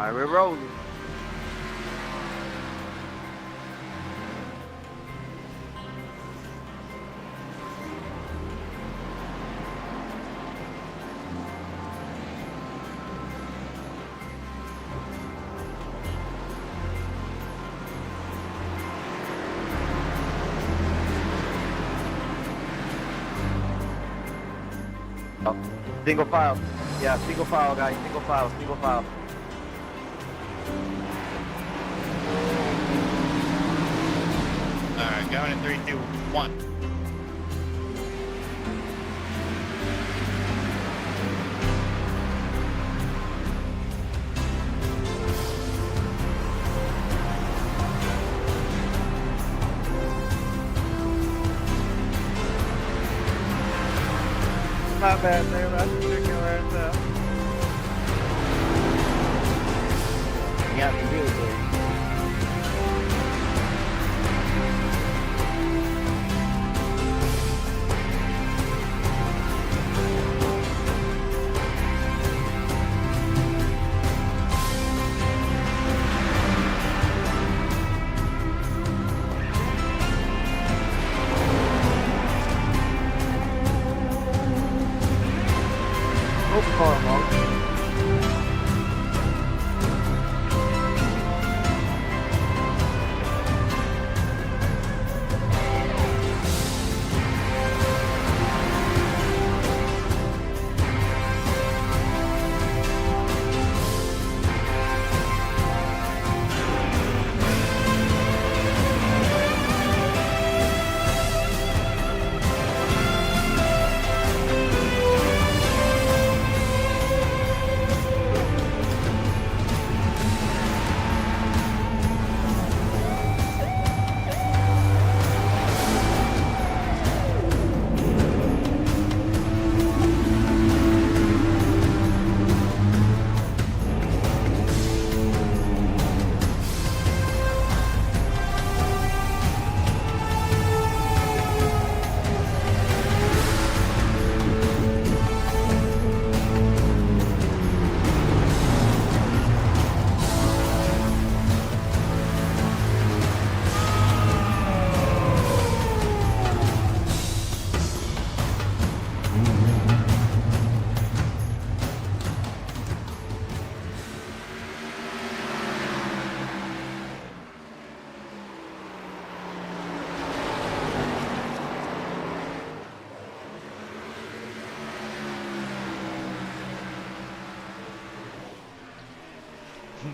Alright, we're rolling. Oh, single file. Yeah, single file, guys. Single file, single file. Alright, going in 3, 2, 1. Not bad, man. That's ridiculous. You have to do it, dude.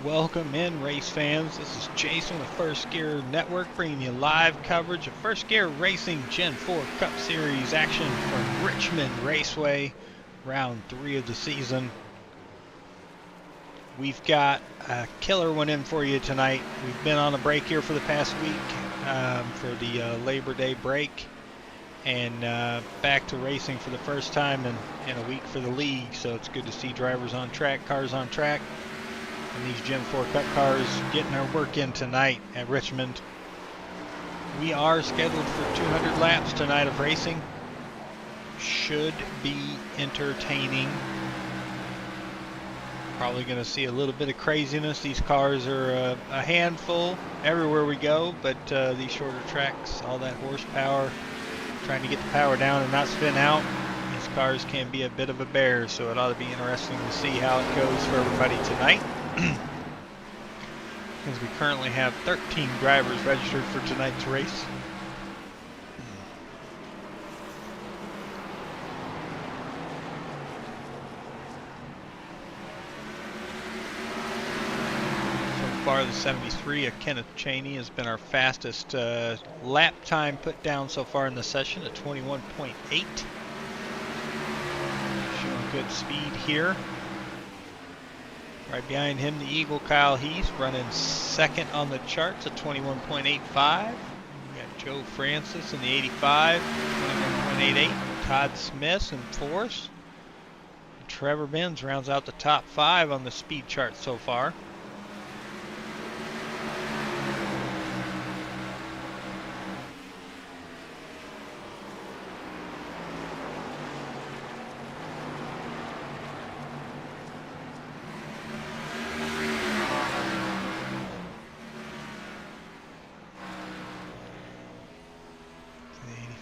Welcome in, race fans. This is Jason with First Gear Network, bringing you live coverage of First Gear Racing Gen 4 Cup Series action from Richmond Raceway, round 3 of the season. We've got a killer one in for you tonight. We've been on a break here for the past week for the Labor Day break, and back to racing for the first time in a week for the league. So it's good to see drivers on track, cars on track, and these Gen 4 Cup cars getting their work in tonight at Richmond. We are scheduled for 200 laps tonight of racing. Should be entertaining. Probably going to see a little bit of craziness. These cars are a handful everywhere we go, but these shorter tracks, all that horsepower, trying to get the power down and not spin out, these cars can be a bit of a bear, so it ought to be interesting to see how it goes for everybody tonight. Because we currently have 13 drivers registered for tonight's race. So far, the 73 of Kenneth Cheney has been our fastest lap time put down so far in the session at 21.8. Showing good speed here. Right behind him, the Eagle Kyle Heath running second on the charts at 21.85. We got Joe Francis in the 85, 21.88. Todd Smith in fourth. And Trevor Benz rounds out the top 5 on the speed chart so far.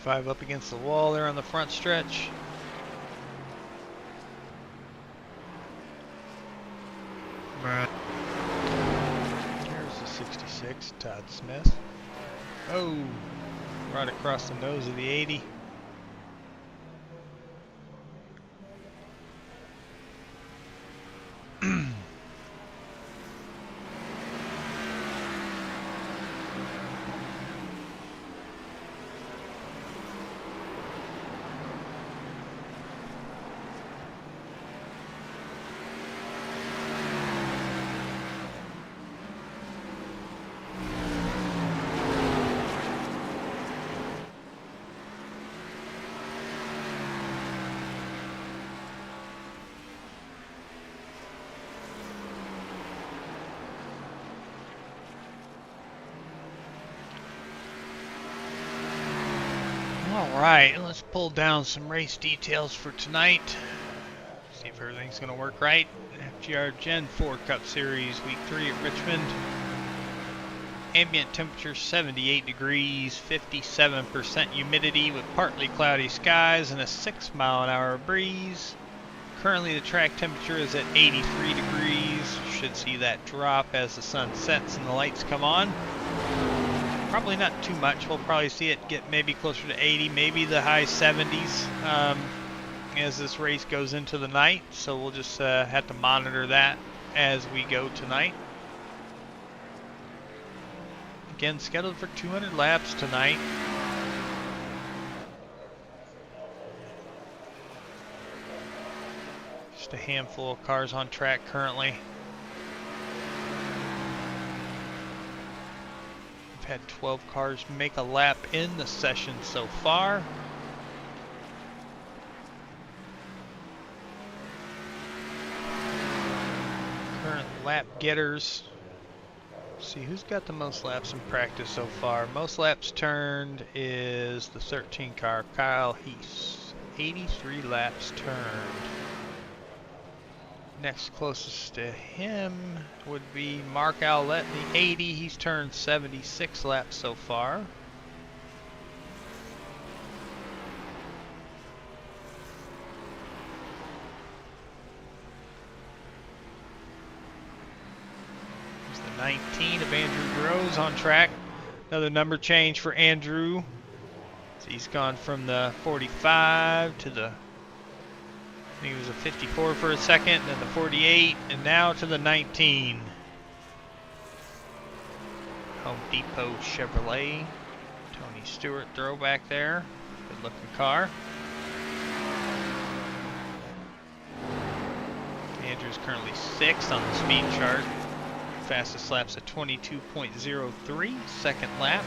45 up against the wall there on the front stretch. Right. Here's the 66, Todd Smith. Oh, right across the nose of the 80. Alright, let's pull down some race details for tonight. See if everything's going to work right. FGR Gen 4 Cup Series Week 3 at Richmond. Ambient temperature 78 degrees, 57% humidity with partly cloudy skies and a 6-mile-an-hour breeze. Currently the track temperature is at 83 degrees. Should see that drop as the sun sets and the lights come on. Probably not too much. We'll probably see it get maybe closer to 80, maybe the high 70s as this race goes into the night. So we'll just have to monitor that as we go tonight. Again, scheduled for 200 laps tonight. Just a handful of cars on track currently. Had 12 cars make a lap in the session so far. Current lap getters. Let's see who's got the most laps in practice so far. Most laps turned is the 13 car, Kyle Heath. 83 laps turned. Next closest to him would be Mark Owlett in the 80. He's turned 76 laps so far. There's the 19 of Andrew Groves on track. Another number change for Andrew. So he's gone from the 45 to the he was a 54 for a second, then the 48, and now to the 19. Home Depot Chevrolet. Tony Stewart throwback there. Good looking car. Andrew's currently 6th on the speed chart. Fastest lap's at 22.03, second lap.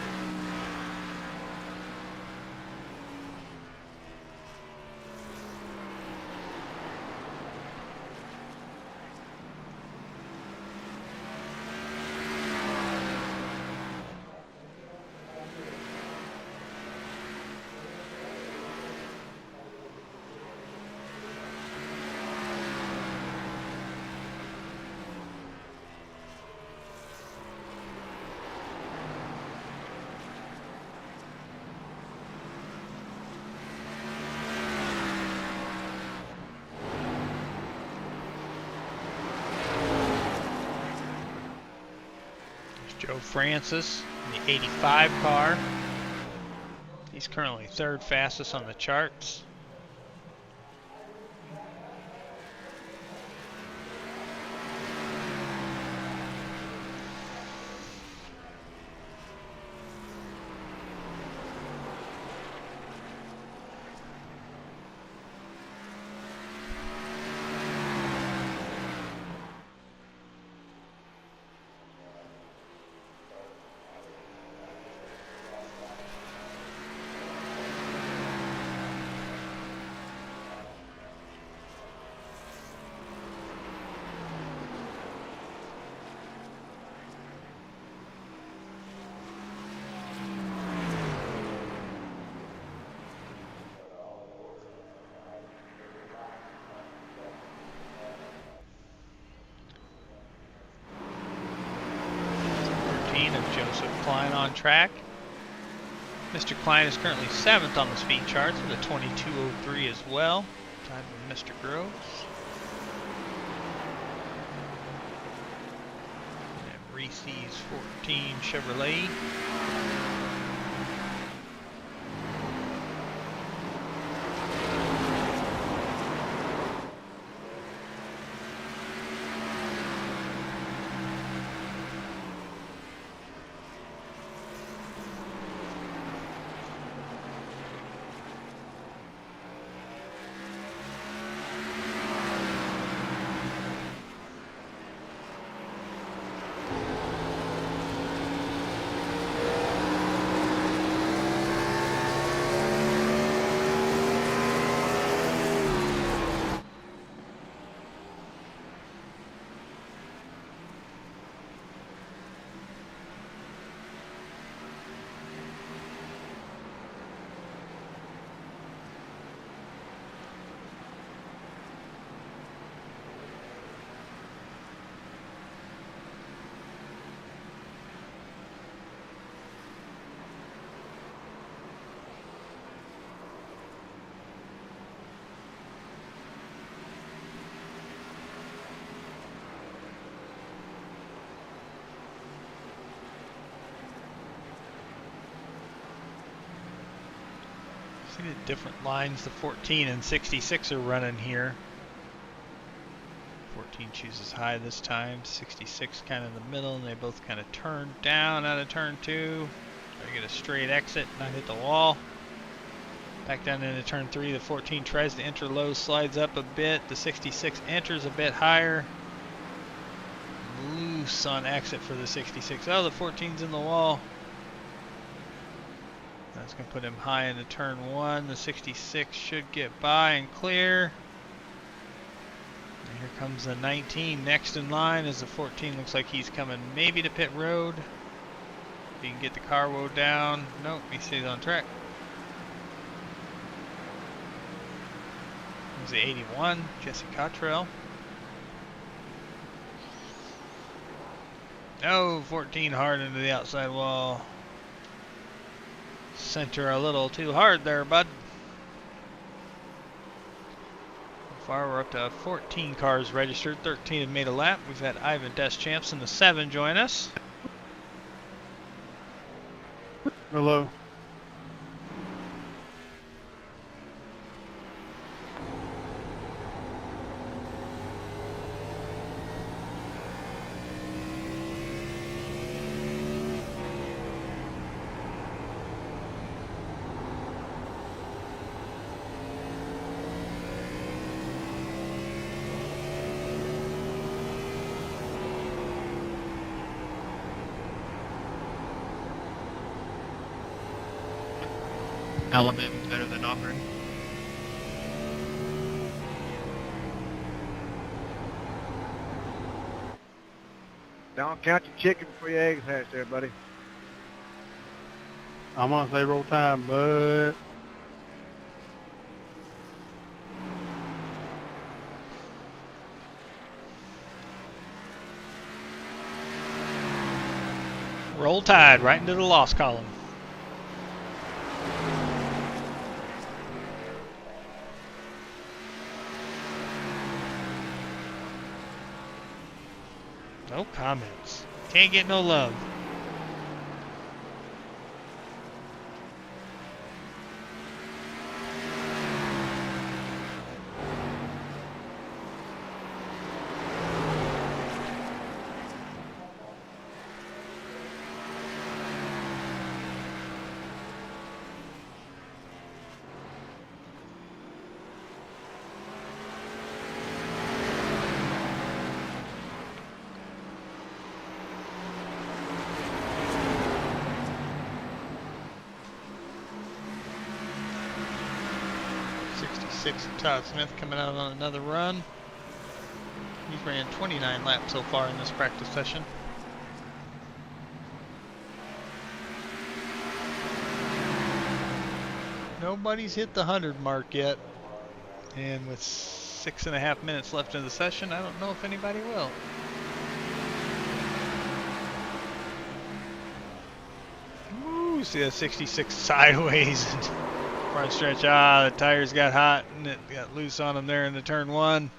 Joe Francis in the 85 car. He's currently 3rd fastest on the charts. Of Joseph Klein on track. Mr. Klein is currently 7th on the speed charts with a 22:03 as well. Time with Mr. Groves. And Reese's 14 Chevrolet. See the different lines the 14 and 66 are running here. 14 chooses high this time, 66 kind of in the middle, and they both kind of turn down out of turn 2. Try to get a straight exit, not hit the wall. Back down into turn 3, the 14 tries to enter low, slides up a bit. The 66 enters a bit higher. Loose on exit for the 66. Oh, the 14's in the wall. That's going to put him high into turn 1. The 66 should get by and clear. And here comes the 19 next in line as the 14 looks like he's coming maybe to pit road. If he can get the car woe down. Nope, he stays on track. There's the 81, Jesse Cottrell. Oh, 14 hard into the outside wall. Center a little too hard there, bud. So far, we're up to 14 cars registered. 13 have made a lap. We've had Ivan Deschamps in the 7 join us. Hello. Alabama better than Auburn. Don't count your chicken before your eggs hatch there, buddy. I'm gonna say roll time, but Roll Tide right into the loss column. No comments. Can't get no love. Todd Smith coming out on another run. He's ran 29 laps so far in this practice session. Nobody's hit the 100 mark yet. And with 6.5 minutes left in the session, I don't know if anybody will. ooh, Ooh, see that 66 sideways. Front stretch. Ah, the tires got hot and it got loose on them there in the turn one.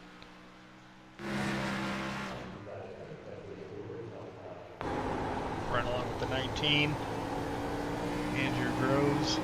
Right along with the 19. Andrew Groves.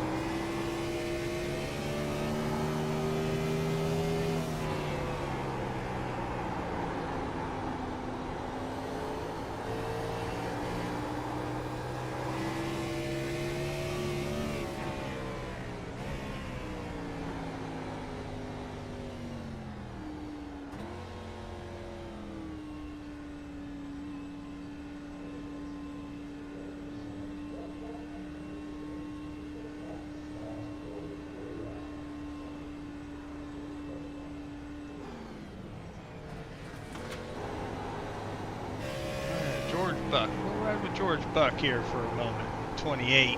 George Buck. We'll ride with George Buck here for a moment. 28.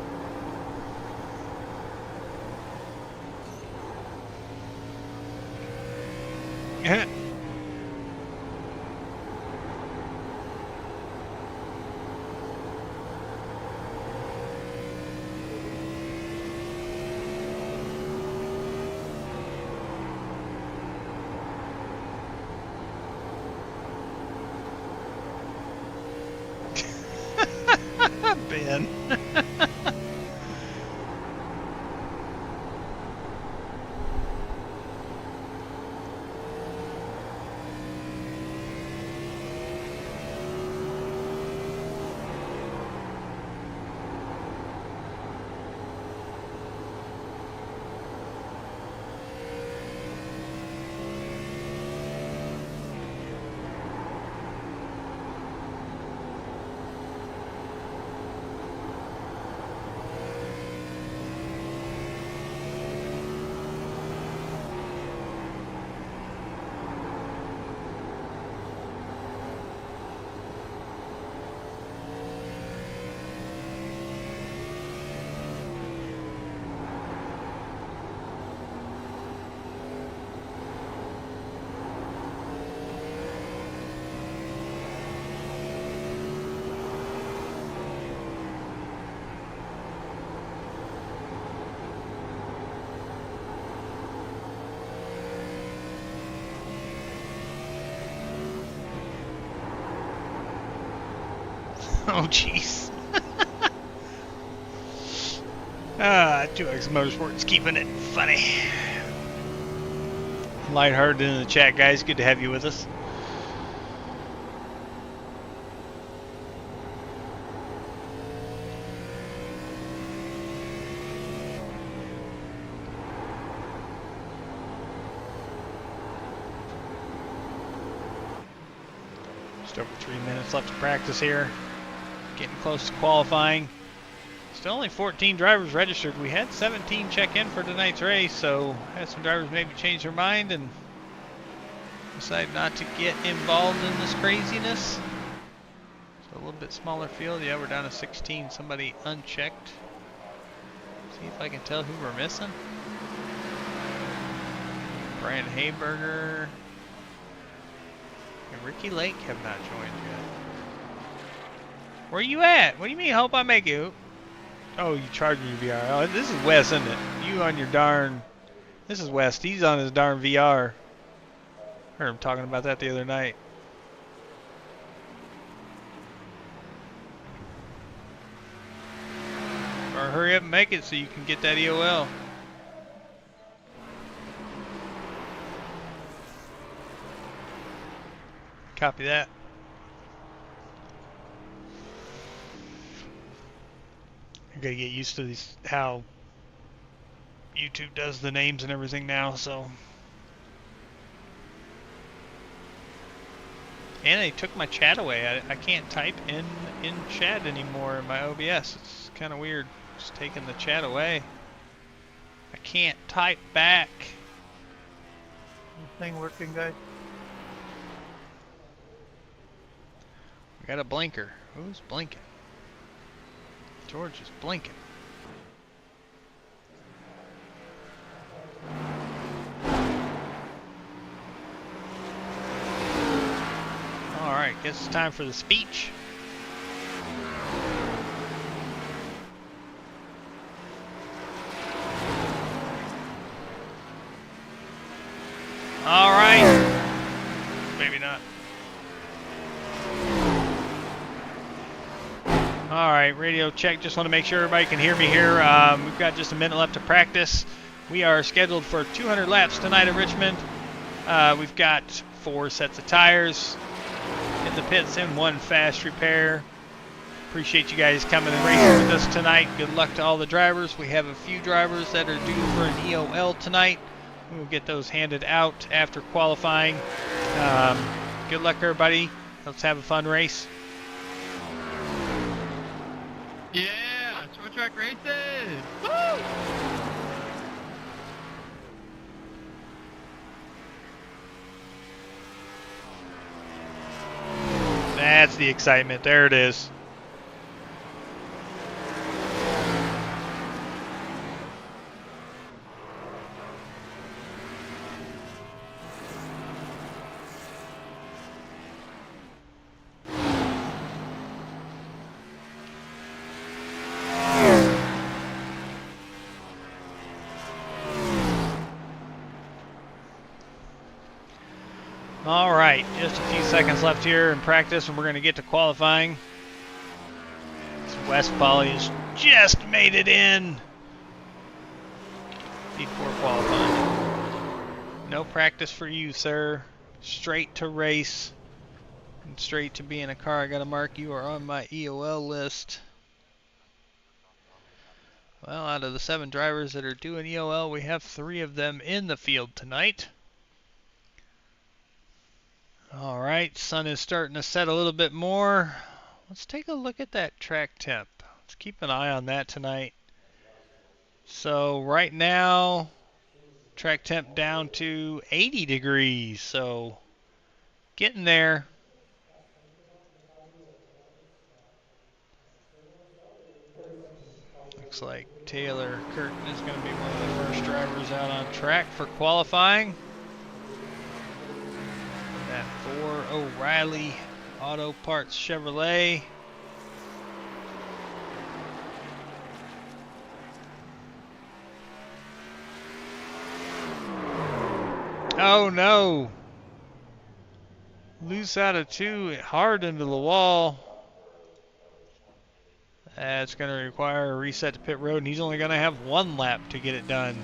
Ben. Oh, jeez. 2X Motorsports keeping it funny. Lighthearted in the chat, guys. Good to have you with us. Just over 3 minutes left to practice here. Getting close to qualifying. Still only 14 drivers registered. We had 17 check in for tonight's race, so had some drivers maybe change their mind and decide not to get involved in this craziness. So a little bit smaller field. Yeah, we're down to 16. Somebody unchecked. See if I can tell who we're missing. Brian Hayberger and Ricky Lake have not joined yet. Where you at? What do you mean, hope I make it? Oh, you charging your VR. Oh, this is Wes, isn't it? You on your darn... This is Wes. He's on his darn VR. Heard him talking about that the other night. Or hurry up and make it so you can get that EOL. Copy that. I gotta get used to these, how YouTube does the names and everything now, so. And they took my chat away. I can't type in chat anymore in my OBS. It's kind of weird. Just taking the chat away. I can't type back. Thing working, guys? I got a blinker. Who's blinking? George is blinking. Alright, guess it's time for the speech. not. Alright, radio check. Just want to make sure everybody can hear me here. We've got just a minute left to practice. We are scheduled for 200 laps tonight at Richmond. We've got 4 sets of tires in the pits and 1 fast repair. Appreciate you guys coming and racing with us tonight. Good luck to all the drivers. We have a few drivers that are due for an EOL tonight. We'll get those handed out after qualifying. Good luck, everybody. Let's have a fun race. Yeah, short track races. Woo! That's the excitement. There it is. All right, just a few seconds left here in practice, and we're going to get to qualifying. West Poly has just made it in before qualifying. No practice for you, sir. Straight to race and straight to be in a car. I got to mark you are on my EOL list. Well, out of the 7 drivers that are doing EOL, we have 3 of them in the field tonight. Alright, sun is starting to set a little bit more. Let's take a look at that track temp. Let's keep an eye on that tonight. So right now, track temp down to 80 degrees. So getting there. Looks like Taylor Curtin is going to be one of the first drivers out on track for qualifying. That for O'Reilly Auto Parts Chevrolet. Oh no! Loose out of 2, hard into the wall. That's going to require a reset to pit road, and he's only going to have 1 lap to get it done.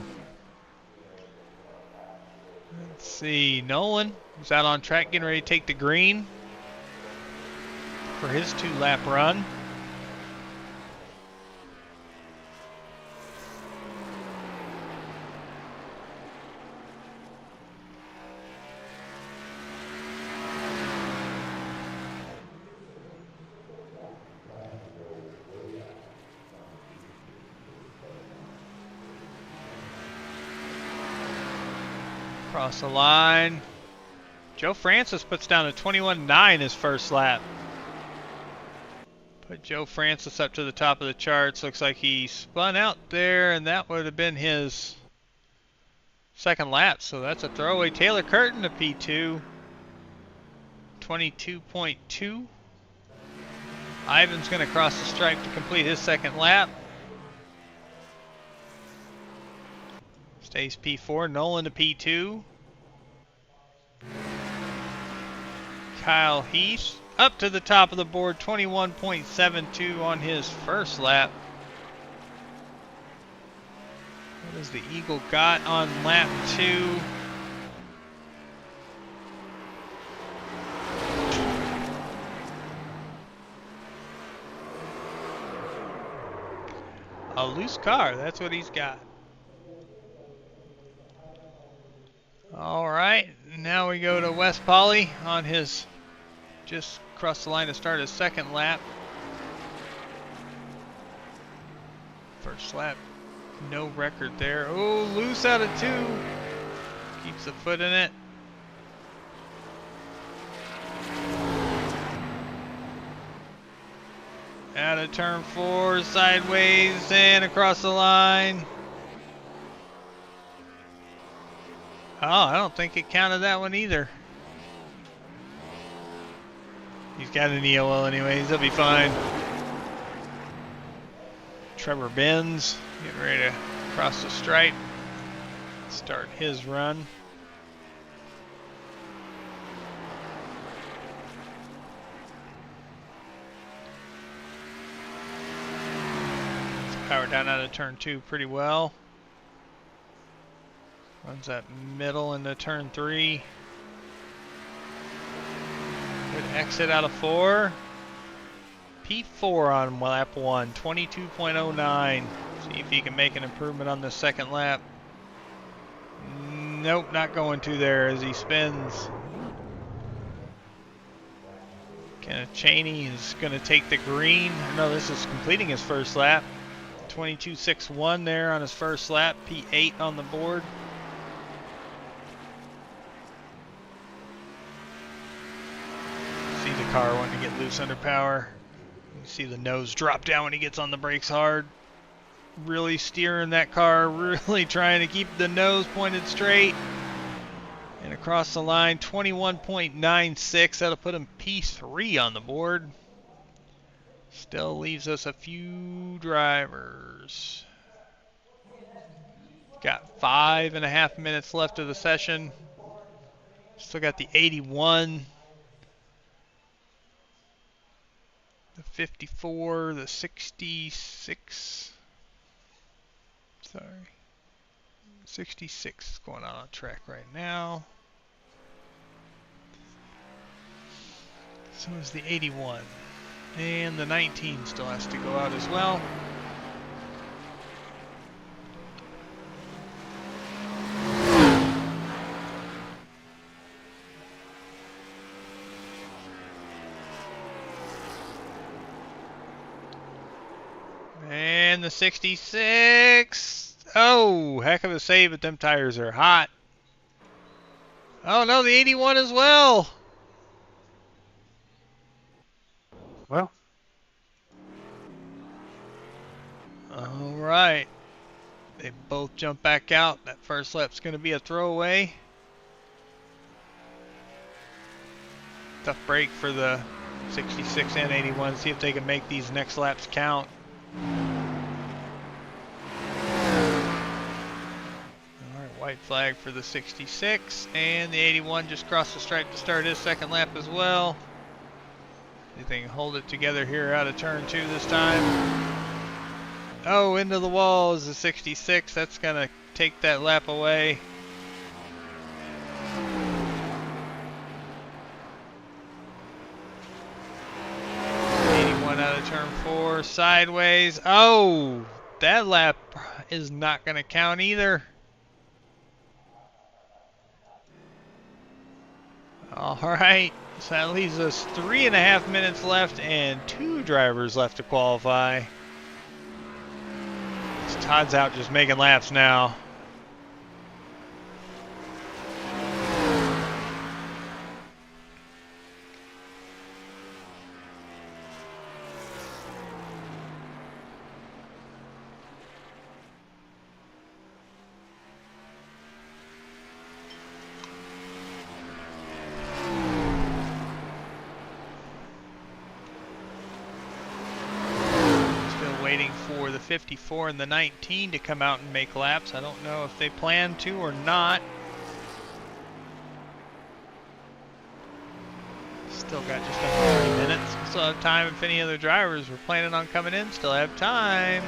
Let's see, Nolan is out on track getting ready to take the green for his 2-lap run. Across the line. Joe Francis puts down a 21.9 his first lap. Put Joe Francis up to the top of the charts. Looks like he spun out there, and that would have been his 2nd lap. So that's a throwaway. Taylor Curtin to P2. 22.2. Ivan's going to cross the stripe to complete his 2nd lap. Stays P4. Nolan to P2. Kyle Heath up to the top of the board, 21.72 on his first lap. What has the Eagle got on lap 2? A loose car, that's what he's got. All right, now we go to West Poly on his, just crossed the line to start his 2nd lap. First lap, no record there. Oh, loose out of 2. Keeps the foot in it. Out of turn 4, sideways and across the line. Oh, I don't think it counted that one either. He's got an EOL anyways, he'll be fine. Trevor Benz getting ready to cross the stripe, start his run. Power down out of turn 2 pretty well. Runs that middle into turn 3. Good exit out of 4. P4 on lap 1, 22.09. See if he can make an improvement on the second lap. Nope, not going to there as he spins. Kenneth Cheney is going to take the green. No, this is completing his first lap. 22.61 there on his first lap. P8 on the board. See the car wanting to get loose under power. You see the nose drop down when he gets on the brakes hard. Really steering that car, really trying to keep the nose pointed straight. And across the line, 21.96. That'll put him P3 on the board. Still leaves us a few drivers. Got 5.5 minutes left of the session. Still got the 81, the 54, the 66. Sorry. 66 is going on track right now. So is the 81. And the 19 still has to go out as well. And the 66. Oh, heck of a save, but them tires are hot. Oh no, the 81 as well. Well. All right. They both jump back out. That first lap's going to be a throwaway. Tough break for the 66 and 81. See if they can make these next laps count. White flag for the 66, and the 81 just crossed the stripe to start his second lap as well. See if they can hold it together here out of turn 2 this time. Oh, into the wall is the 66. That's going to take that lap away. Out of turn 4, sideways. Oh, that lap is not going to count either. All right, so that leaves us 3.5 minutes left and 2 drivers left to qualify. Todd's out just making laps now. For the 54 and the 19 to come out and make laps. I don't know if they plan to or not. Still got just under 3 minutes. Still have time if any other drivers were planning on coming in. Still have time.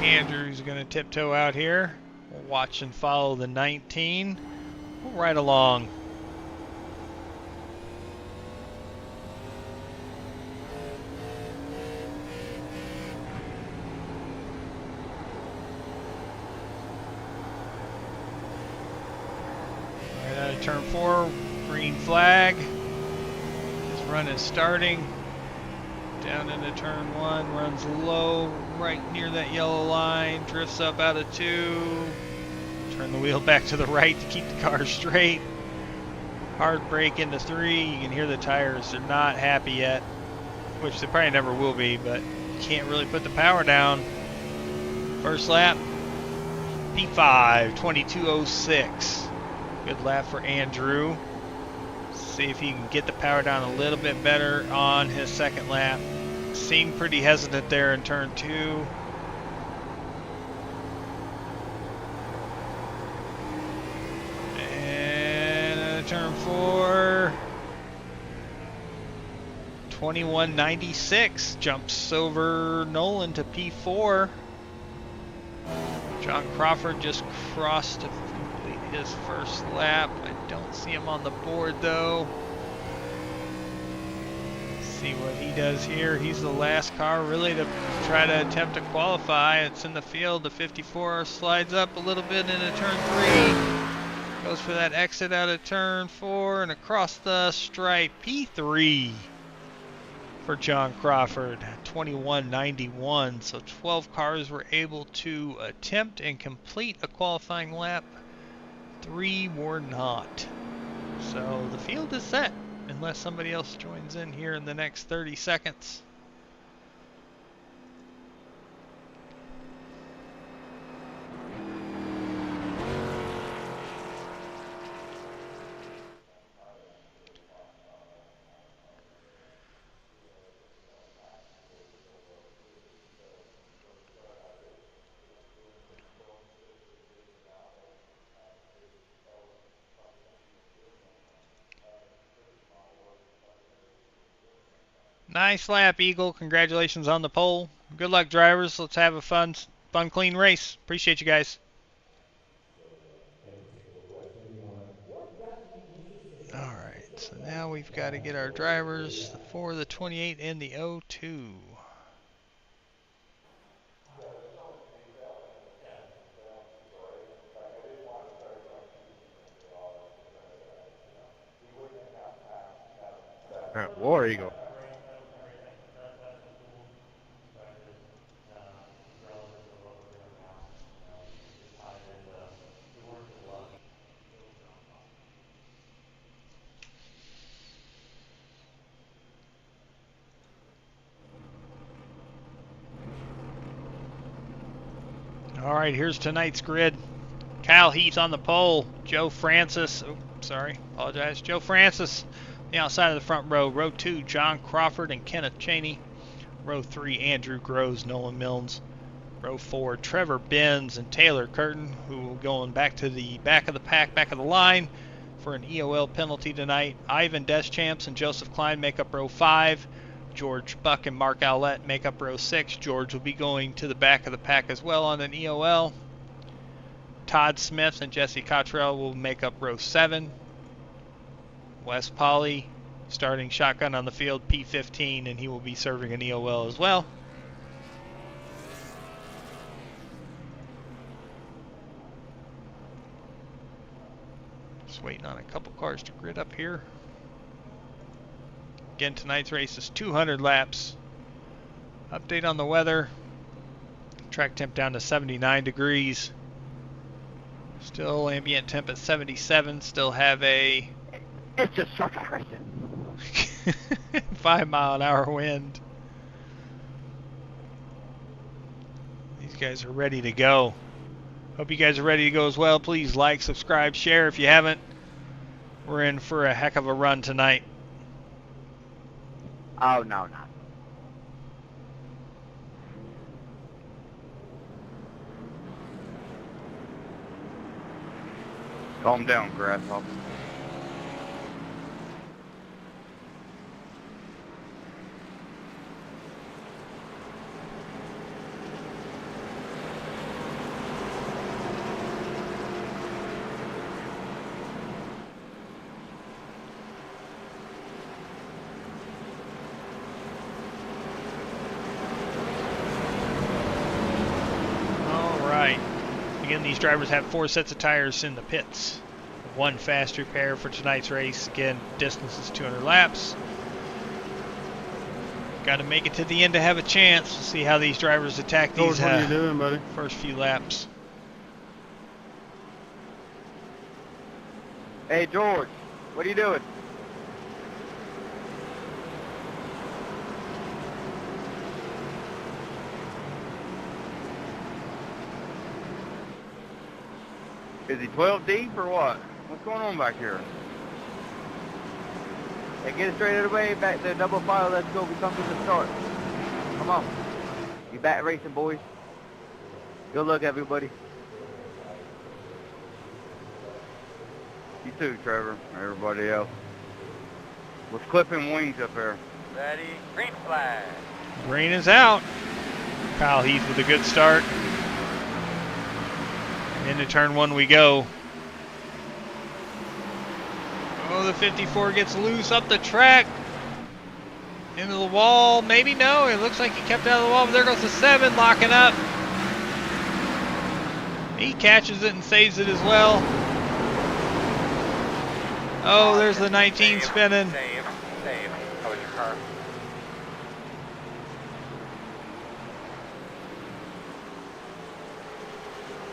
Andrew's going to tiptoe out here. We'll watch and follow the 19. We'll ride along. Right out of turn 4, green flag. This run is starting. Down into turn 1, runs low, right near that yellow line, drifts up out of 2. Turn the wheel back to the right to keep the car straight. Hard brake into 3. You can hear the tires, they're not happy yet, which they probably never will be, but you can't really put the power down. First lap, P5, 22.06. Good lap for Andrew. See if he can get the power down a little bit better on his second lap. Seemed pretty hesitant there in turn 2. And turn 4. 21.96 jumps over Nolan to P4. John Crawford just crossed to complete his first lap. I don't see him on the board though. Let's see what he does here. He's the last car really to try to attempt to qualify. It's in the field. The 54 slides up a little bit into turn 3. Goes for that exit out of turn 4 and across the stripe. P3 for John Crawford, 21.91. So 12 cars were able to attempt and complete a qualifying lap. 3 were not. So the field is set unless somebody else joins in here in the next 30 seconds. Nice lap, Eagle. Congratulations on the pole. Good luck, drivers. Let's have a fun, clean race. Appreciate you guys. All right, so now we've got to get our drivers for the 28 and the 02. War Eagle. All right, here's tonight's grid. Kyle Heath on the pole. Joe Francis. Oh, sorry. Apologize. Joe Francis, the outside of the front row. Row 2, John Crawford and Kenneth Cheney. Row 3, Andrew Groves, Nolan Milnes. Row 4, Trevor Benz and Taylor Curtin, who will going back to the back of the pack, back of the line for an EOL penalty tonight. Ivan Deschamps and Joseph Klein make up row 5. George Buck and Mark Owlett make up row 6. George will be going to the back of the pack as well on an EOL. Todd Smith and Jesse Cottrell will make up row 7. Wes Polly starting shotgun on the field, P15, and he will be serving an EOL as well. Just waiting on a couple cars to grid up here. Again, tonight's race is 200 laps. Update on the weather. Track temp down to 79 degrees. Still ambient temp at 77. Still have a... It's just such a question. 5-mile-an-hour wind. These guys are ready to go. Hope you guys are ready to go as well. Please like, subscribe, share if you haven't. We're in for a heck of a run tonight. Oh, no, no. Calm down, grasshopper. Again, these drivers have 4 sets of tires in the pits. 1 fast repair for tonight's race. Again, distance is 200 laps. Got to make it to the end to have a chance. We'll see how these drivers attack these what are you doing, buddy? First few laps. Hey, George, what are you doing? Is he 12 deep or what? What's going on back here? Hey, get it straight out of the way, back there, double file, let's go, we come to the start. Come on. You back racing, boys. Good luck, everybody. You too, Trevor, everybody else. Let's clipping wings up here. Ready, green flag. Green is out. Kyle Heath with a good start. Into turn 1 we go. Oh, the 54 gets loose up the track. Into the wall. Maybe no. It looks like he kept out of the wall, but there goes the 7 locking up. He catches it and saves it as well. Oh, there's the 19 spinning. Save. How was your car?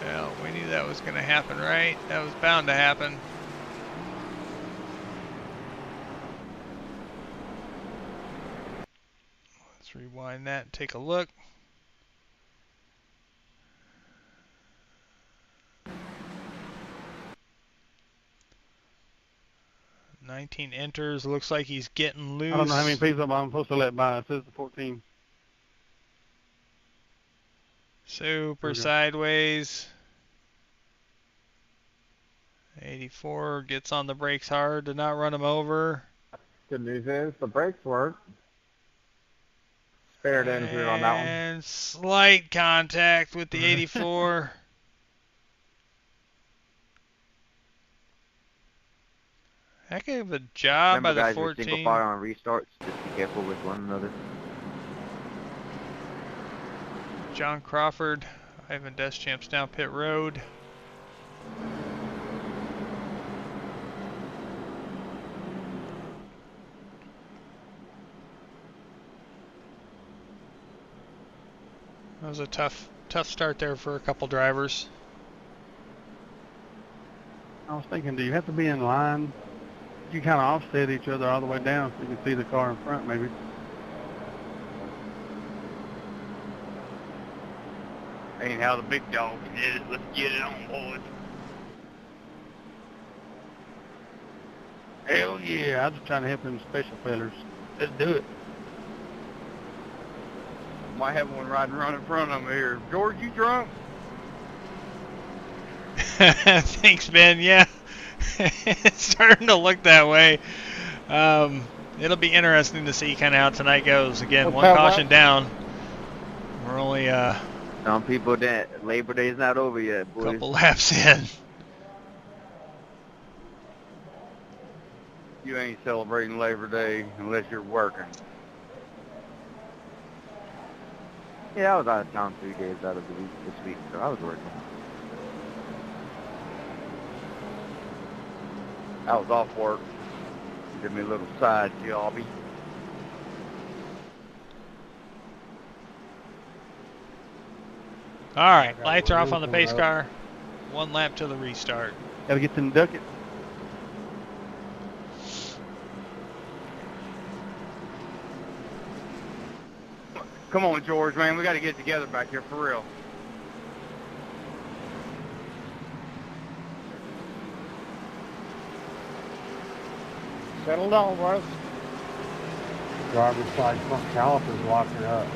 Well, we knew that was going to happen, right? That was bound to happen. Let's rewind that and take a look. '19 enters. Looks like he's getting loose. I don't know how many people I'm supposed to let by. It says the 14. Super Okay. sideways. 84 gets on the brakes hard to not run him over. Good news is the brakes work. Spared ends here on that one. And slight contact with the 84. Heck of a job Remember, by the guys, 14. single fire on restarts. Just be careful with one another. John Crawford, Ivan Deschamps down pit road. That was a tough start there for a couple drivers. I was thinking, do you have to be in line? You kind of offset each other all the way down so you can see the car in front, maybe. Ain't how the big dog did it. Let's get it on, boys. Hell yeah, I was trying to help them special fellers. Let's do it. Might have one riding around in front of me here. George, you drunk? Thanks, Ben. Yeah, it's starting to look that way. It'll be interesting to see kind of how tonight goes. Again, one caution down. We're only Some people that Labor Day's not over yet, a boys. couple laps in. You ain't celebrating Labor Day unless you're working. Yeah, I was out of town 3 days out of the week this week, so I was working. I was off work. Did me a little side jobby. All right, lights are off on the pace car. 1 lap till the restart. Gotta get them duckets. Come on, George, man. We got to get together back here for real. Settle down, boys. Driver's side front caliper's locking up.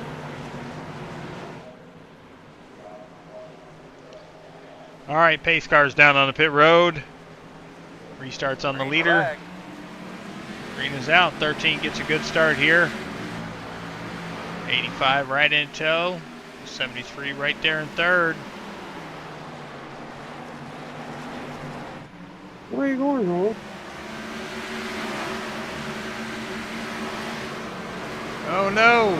All right, pace car's down on the pit road. Restarts on the leader. Flag. Green is out. 13 gets a good start here. 85 right in tow. 73 right there in third. Where are you going, Noel? Oh no!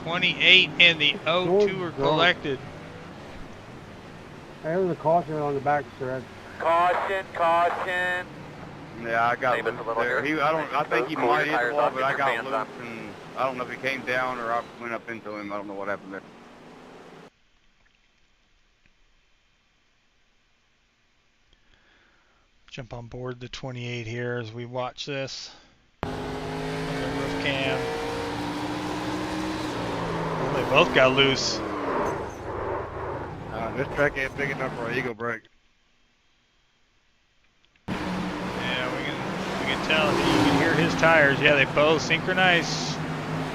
28 and the O2 are collected. There's a caution on the back, sir. Caution, caution. Yeah, I got Save us loose a little there. here. I think he Cool might your hit the tires wall, off, but get I your got fans loose, up. and I don't know if he came down or I went up into him. I don't know what happened there. Jump on board the 28 here as we watch this. On the roof cam. Well, they both got loose. This track ain't big enough for an eagle brake. Yeah, we tell, you can hear his tires. Yeah, they both synchronize.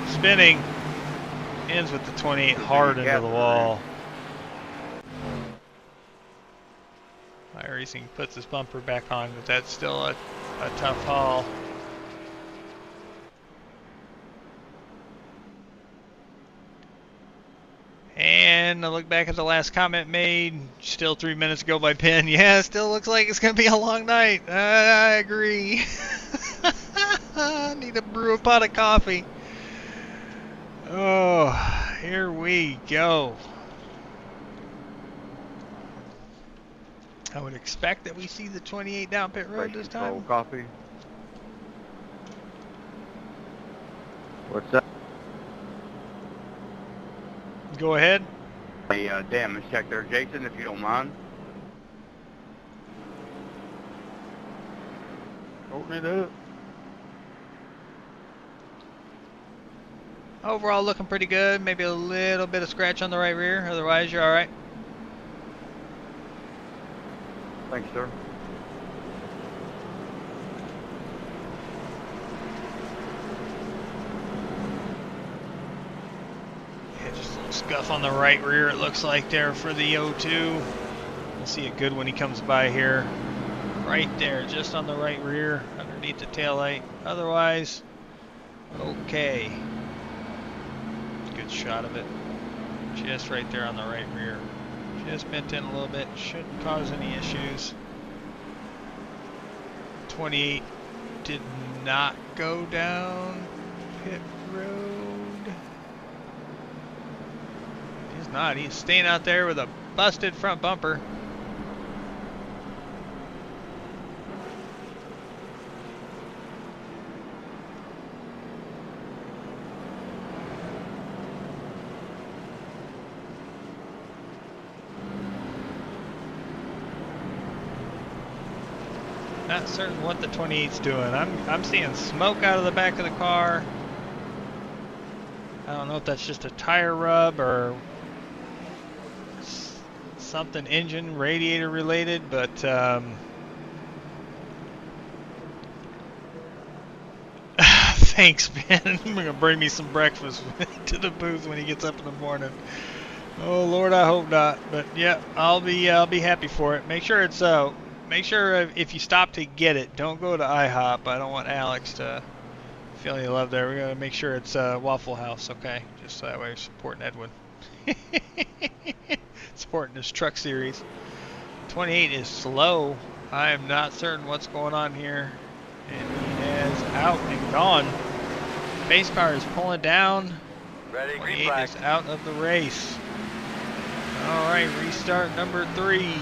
Spinning. Ends with the 28 hard into the wall. iRacing puts his bumper back on, but that's still a tough haul. And I look back at the last comment made. Still 3 minutes ago by Penn. Yeah, still looks like it's going to be a long night. I agree. I need to brew a pot of coffee. Oh, here we go. I would expect that we see the 28 down pit road this time. Coffee. What's up? Go ahead. Hey, damage check there, Jason, if you don't mind. Open it up. Overall looking pretty good. Maybe a little bit of scratch on the right rear. Otherwise, you're all right. Thanks, sir. Yeah, just a little scuff on the right rear, it looks like there for the O2. We'll see it good when he comes by here. Right there, just on the right rear, underneath the taillight. Otherwise, okay. Good shot of it. Just right there on the right rear. Just bent in a little bit. Shouldn't cause any issues. 28 did not go down pit road. He's not. He's staying out there with a busted front bumper. Not certain what the 28's doing. I'm seeing smoke out of the back of the car. I don't know if that's just a tire rub or something engine radiator related, but thanks, Ben. I'm gonna bring me some breakfast to the booth when he gets up in the morning. Oh Lord, I hope not. But yeah, I'll be happy for it. Make sure it's Make sure if you stop to get it, don't go to IHOP. I don't want Alex to feel any love there. We're going to make sure it's Waffle House, okay? Just so that way we're supporting Edwin. Supporting this truck series. 28 is slow. I am not certain what's going on here. And he is out and gone. Base car is pulling down. Ready, 28 green flag. is out of the race. All right, restart number 3.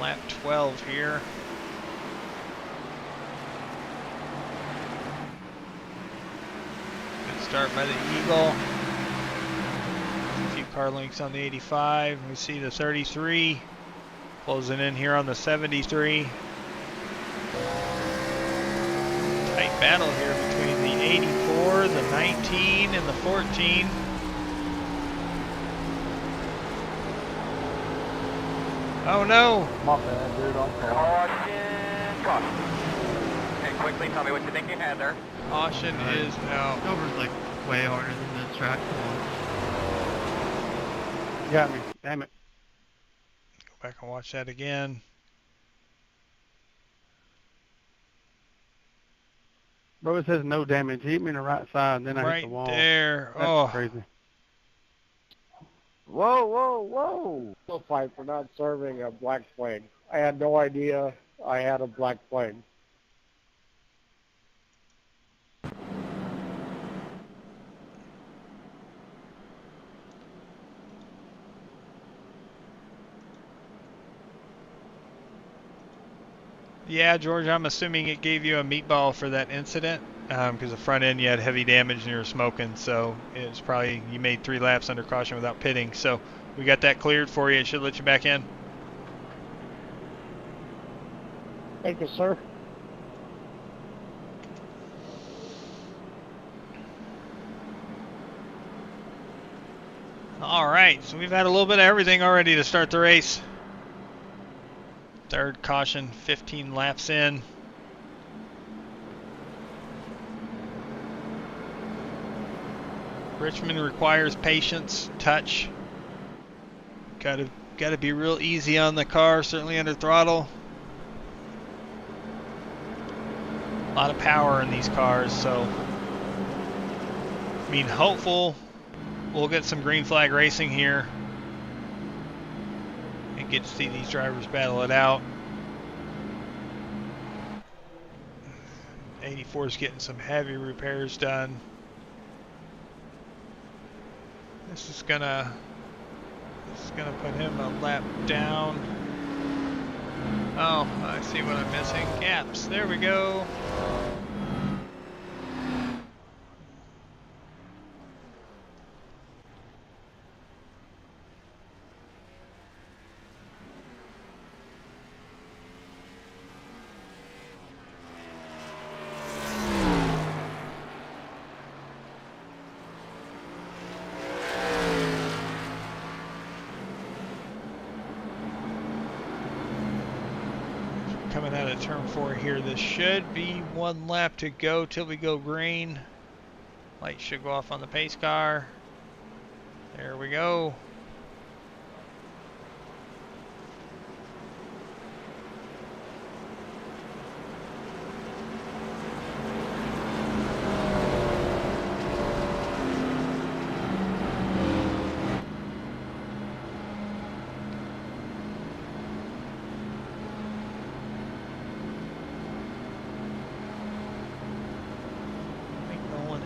Lap 12 here. Good start by the Eagle. A few car links on the 85. We see the 33 closing in here on the 73. Tight battle here between the 84, the 19, and the 14. Oh no! My bad, dude. I'm sorry. Caution. Okay, quickly tell me what you think you had there. Caution is out. Silver's like way harder than the track one. You got me. Damn it. Go back and watch that again. Bro, it says no damage. He hit me in the right side, and then I hit Right the wall. there. That's Oh, crazy. Whoa, whoa, whoa! A fight for not serving a black flag. I had no idea I had a black flag. yeah, George, I'm assuming it gave you a meatball for that incident because the front end you had heavy damage and you were smoking, so it's probably you made 3 laps under caution without pitting. So we got that cleared for you. It should let you back in. Thank you, sir. All right, so we've had a little bit of everything already to start the race. Third caution, 15 laps in. Richmond requires patience, touch. Gotta be real easy on the car, certainly under throttle. A lot of power in these cars, so I mean, hopeful we'll get some green flag racing here and get to see these drivers battle it out. 84 is getting some heavy repairs done. This is gonna put him a lap down. Oh, I see what I'm missing. Gaps. There we go. Coming out of turn 4 here, this should be 1 lap to go till we go green. Light should go off on the pace car. There we go.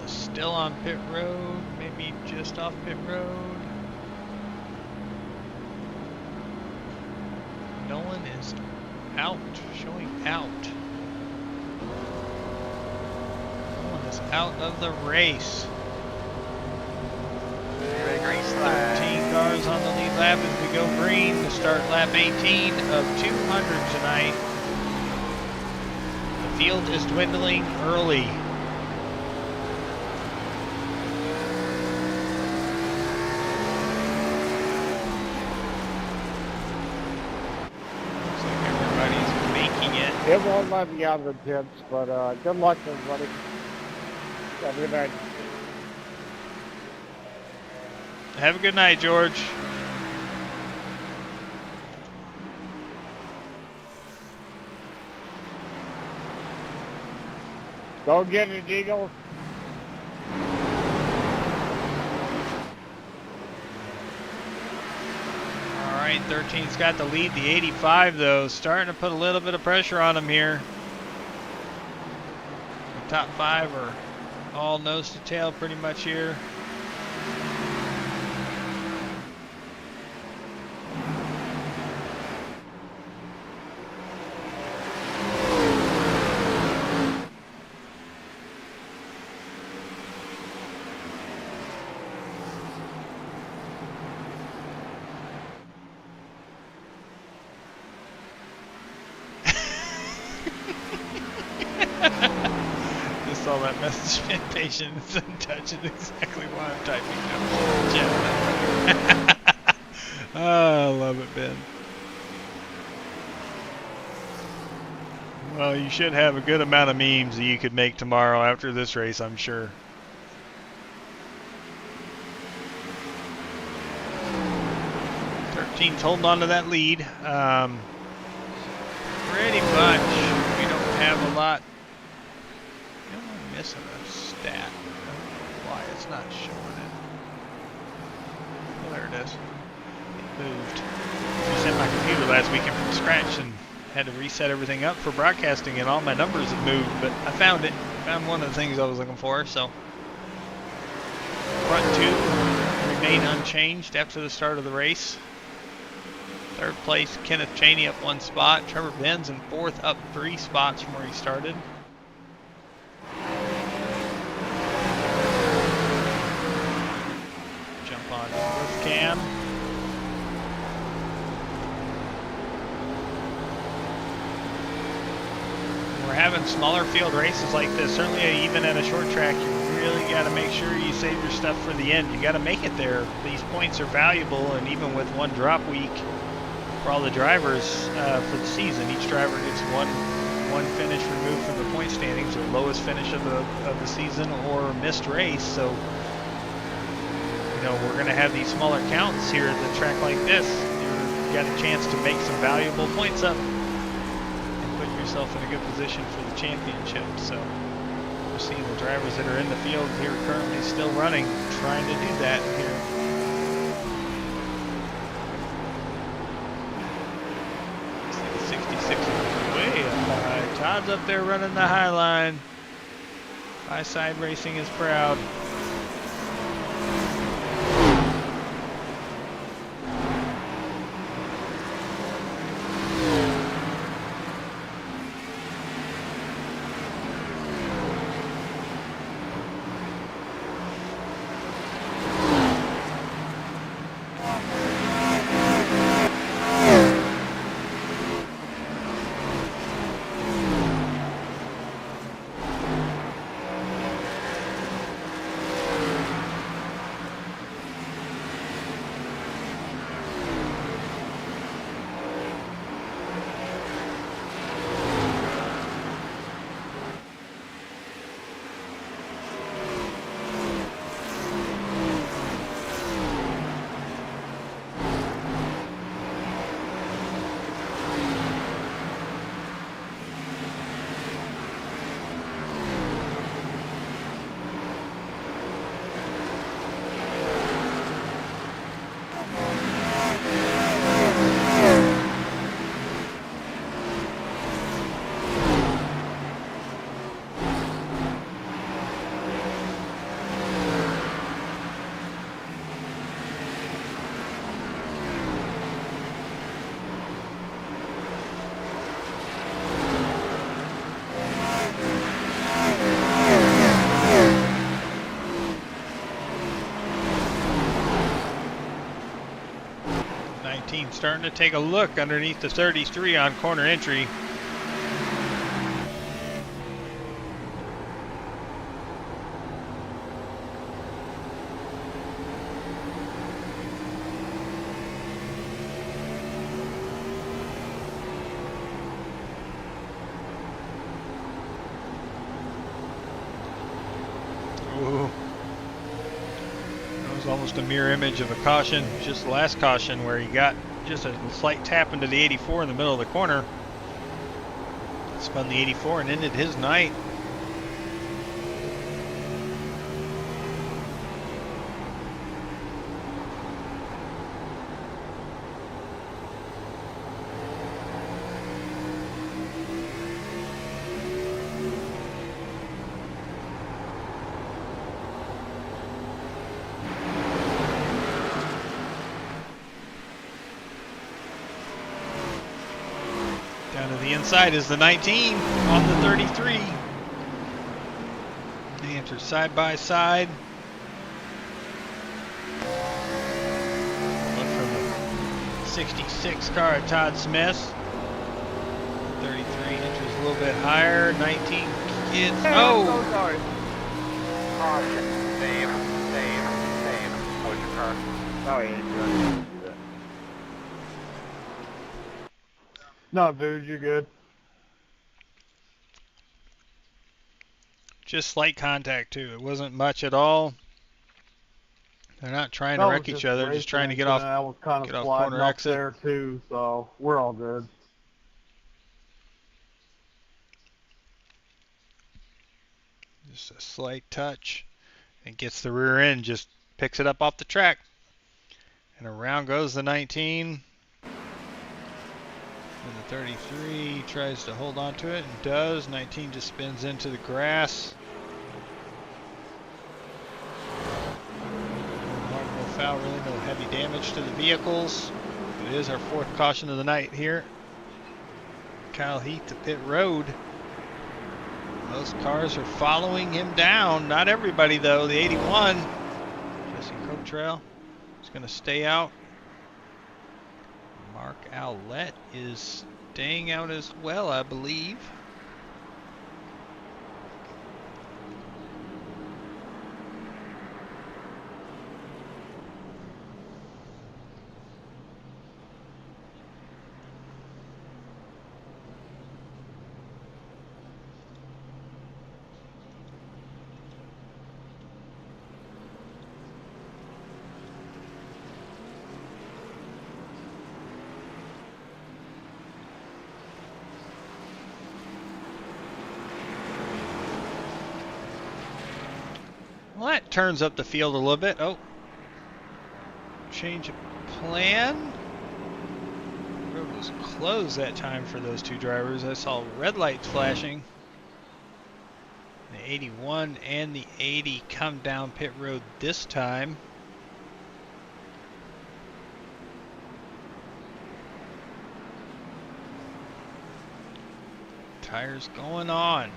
Still on pit road, maybe just off pit road. Nolan is out, showing out. Nolan is out of the race. 13 cars on the lead lap as we go green to start lap 18 of 200 tonight. The field is dwindling early. It won't let me out of the pits, but good luck, everybody. Have a good night. Have a good night, George. Go get it, Eagle. Alright, 13's got the lead. The 85, though, starting to put a little bit of pressure on him here. The top 5 are all nose to tail pretty much here. Just saw that message. Been patient and in touch is exactly why I'm typing now. Oh, I love it, Ben. Well, you should have a good amount of memes that you could make tomorrow after this race, I'm sure. Team's holding on to that lead. Pretty much, we don't have a lot. I'm missing a stat. I don't know why it's not showing it. Oh, there it is. It moved. I sent my computer last weekend from scratch and had to reset everything up for broadcasting, and all my numbers had moved, but I found it. Found one of the things I was looking for, so. Front 2 remain unchanged after the start of the race. Third place, Kenneth Cheney up 1 spot. Trevor Benz in 4th, up 3 spots from where he started. Jump on with Cam. We're having smaller field races like this. Certainly, even at a short track, you really got to make sure you save your stuff for the end. You got to make it there. These points are valuable, and even with one drop week, for all the drivers for the season. Each driver gets one finish removed from the point standings, or lowest finish of the season, or missed race. So, you know, we're going to have these smaller counts here at a track like this. You got a chance to make some valuable points up and put yourself in a good position for the championship. So we're seeing the drivers that are in the field here currently still running, trying to do that here. Way up high. Todd's up there running the high line. High side racing is proud. Starting to take a look underneath the 33 on corner entry. Ooh. That was almost a mirror image of a caution, just the last caution where he got just a slight tap into the 84 in the middle of the corner. Spun the 84 and ended his night. Down to the inside is the 19 on the 33. They enter side by side. Look from the 66 car at Todd Smith. 33 enters a little bit higher. 19 gets. Oh! So sorry. Caution. Save. Oh, it's your car. Sorry, Andrew. No, dude, you're good. Just slight contact too. It wasn't much at all. They're not trying to wreck each other, just trying to get off. I was kind of sliding corner up exit. there too, so we're all good. Just a slight touch. And gets the rear end, just picks it up off the track. And around goes the 19. And the 33 tries to hold on to it and does. 19 just spins into the grass. No foul, really no heavy damage to the vehicles. It is our fourth caution of the night here. Kyle Heath to pit road. Most cars are following him down. Not everybody though. The 81, Jesse Coatrail, is going to stay out. Mark Owlett is staying out as well, I believe. Well, that turns up the field a little bit. Oh, change of plan. The road was closed that time for those two drivers. I saw red lights flashing. The 81 and the 80 come down pit road this time. Tires going on.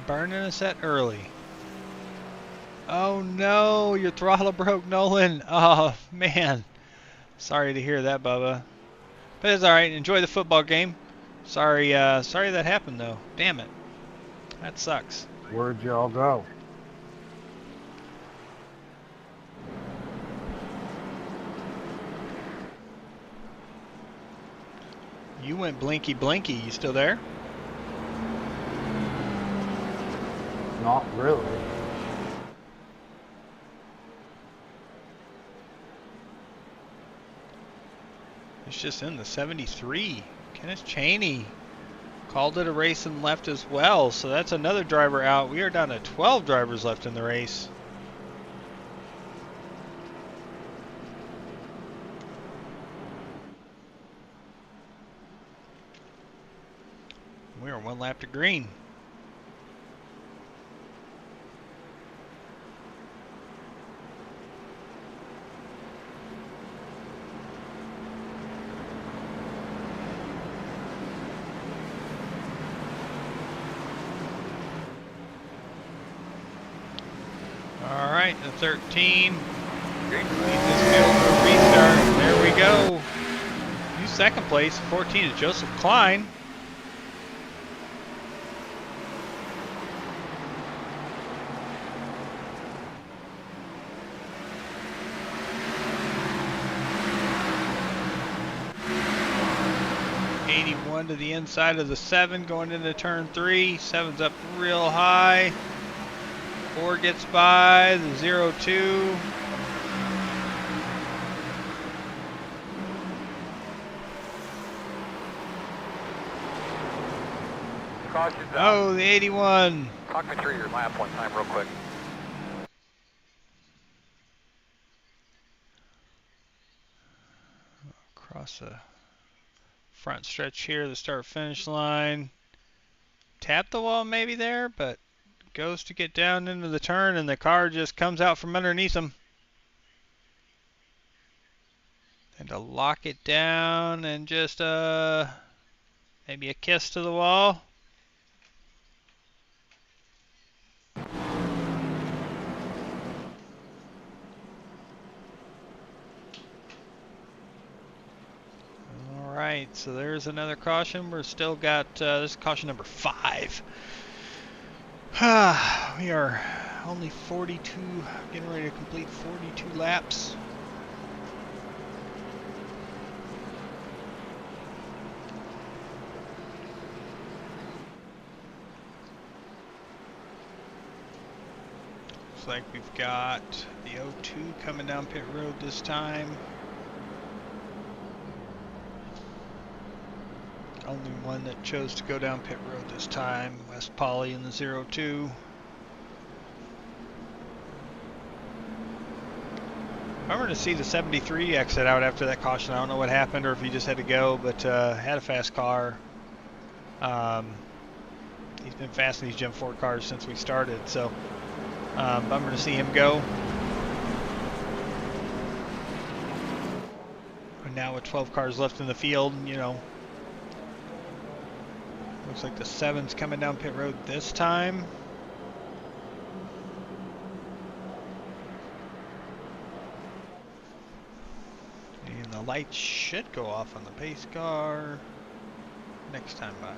Burning us at early. Oh no, your throttle broke, Nolan. Oh man. Sorry to hear that, Bubba. But it's alright. Enjoy the football game. Sorry that happened though. Damn it. That sucks. Where'd y'all go? You went blinky blinky. You still there? Not really. It's just in the 73. Kenneth Cheney called it a race and left as well. So that's another driver out. We are down to 12 drivers left in the race. We are one lap to green. All right, the 13. Lead this field for a restart. There we go. New second place, 14 is Joseph Klein. To the inside of the 7 going into turn 3. 7's up real high. 4 gets by the 0-2. Oh, the 81. Talk me through your lap one time real quick. Across the front stretch here, the start finish line. Tap the wall maybe there, but goes to get down into the turn and the car just comes out from underneath him. And to lock it down and just maybe a kiss to the wall. Alright, so there's another caution. We're still got, this is caution number 5. We are only 42, getting ready to complete 42 laps. Looks like we've got the 02 coming down pit road this time. Only one that chose to go down pit road this time, West Poly in the 02. I remember to see the 73 exit out after that caution. I don't know what happened or if he just had to go, but had a fast car. He's been fast in these Gen 4 cars since we started, so bummer to see him go. And now with 12 cars left in the field, you know, looks like the 7's coming down pit road this time. And the lights should go off on the pace car next time by.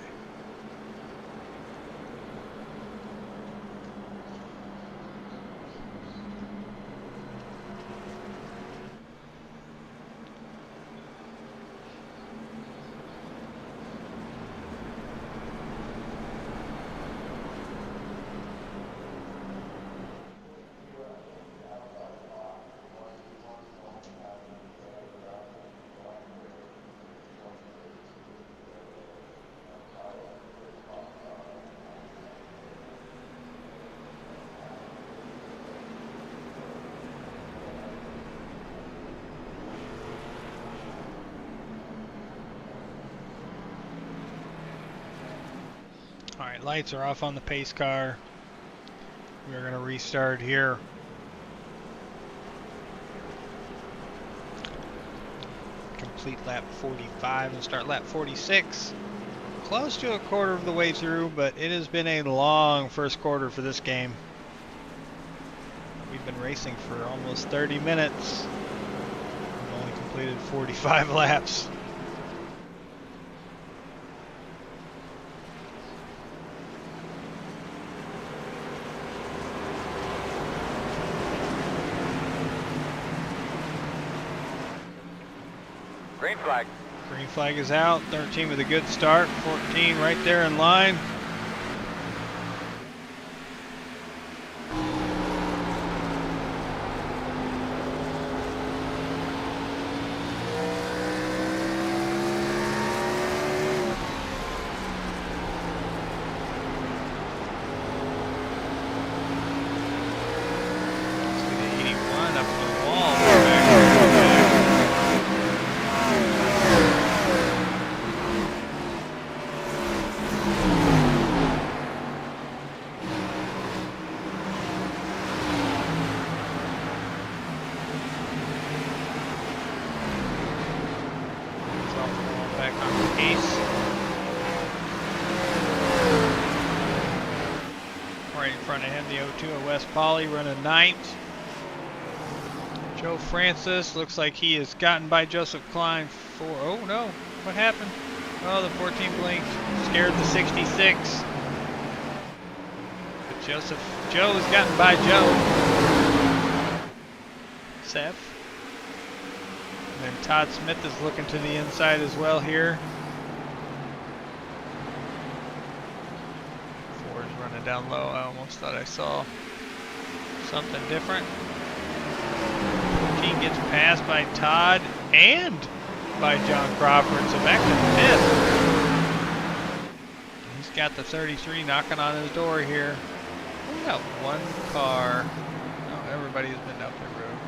Alright, lights are off on the pace car. We're going to restart here. Complete lap 45 and start lap 46. Close to a quarter of the way through, but it has been a long first quarter for this game. We've been racing for almost 30 minutes. We've only completed 45 laps. Green flag. Green flag is out. 13 with a good start. 14 right there in line. Polly running 9th. Joe Francis looks like he has gotten by Joseph Klein for, oh no, what happened? Oh, the 14 blinked, scared the 66. But Joe has gotten by Joe. Seth. And then Todd Smith is looking to the inside as well here. Ford's running down low. I almost thought I saw something different. He gets passed by Todd and by John Crawford, so back to 5th. He's got the 33 knocking on his door here. We got one car. No, everybody's been down the road.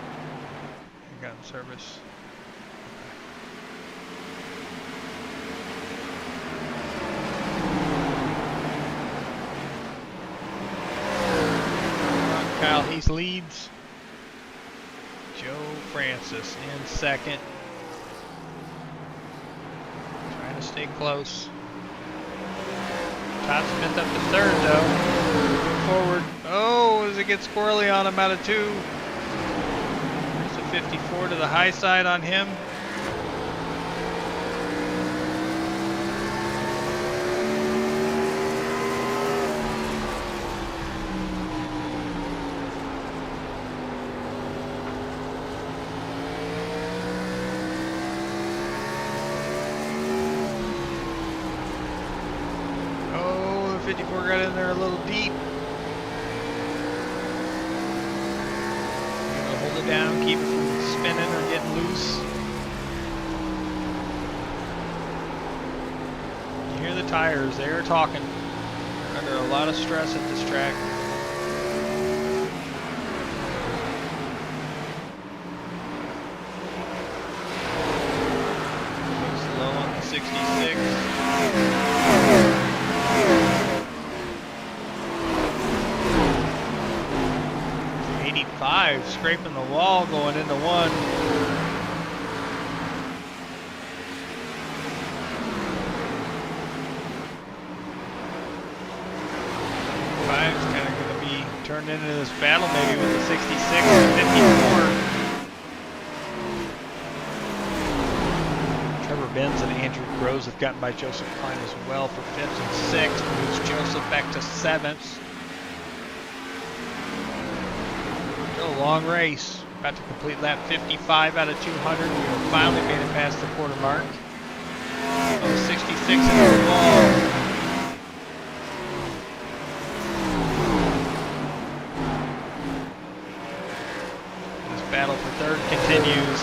We got in service. Kyle Heath leads. Joe Francis in 2nd. Trying to stay close. Todd Smith up to 3rd though. Moving forward. Oh, as it gets squirrely on him out of 2. There's a 54 to the high side on him. Got in there a little deep. Hold it down, keep it from spinning or getting loose. You hear the tires, they are talking. They're under a lot of stress at this track. Slow on the 66. 5, scraping the wall going into 1. 5's kind of going to be turned into this battle maybe with the 66 and 54. Trevor Benz and Andrew Groves have gotten by Joseph Klein as well for 5th and 6th. Moves Joseph back to 7th. A long race. About to complete lap 55 out of 200. We have finally made it past the quarter mark. Oh, 66 into the wall. This battle for 3rd continues.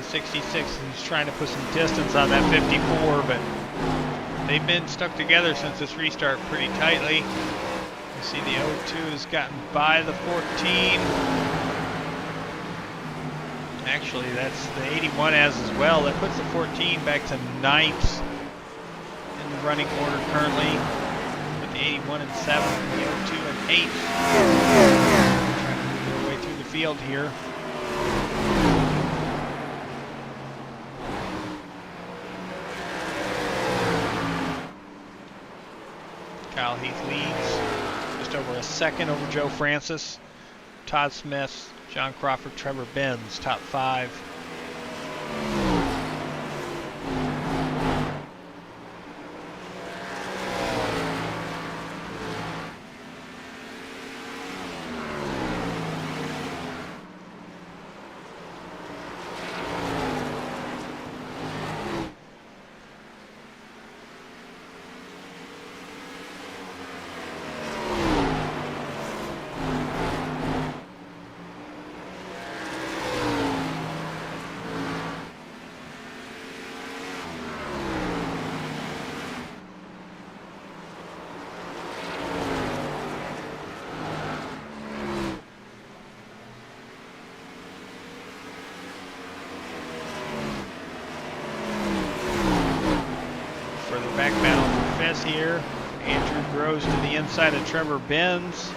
66 is trying to put some distance on that 54, but they've been stuck together since this restart pretty tightly. You see the 02 has gotten by the 14. Actually, that's the 81 as well. That puts the 14 back to 9th in the running order currently, with the 81 and 7, the 02 and 8. Trying to move their way through the field here. Kyle Heath leads just over a second over Joe Francis. Todd Smith, John Crawford, Trevor Benz, top 5. Back battle for Fez here. Andrew Groves to the inside of Trevor Benz.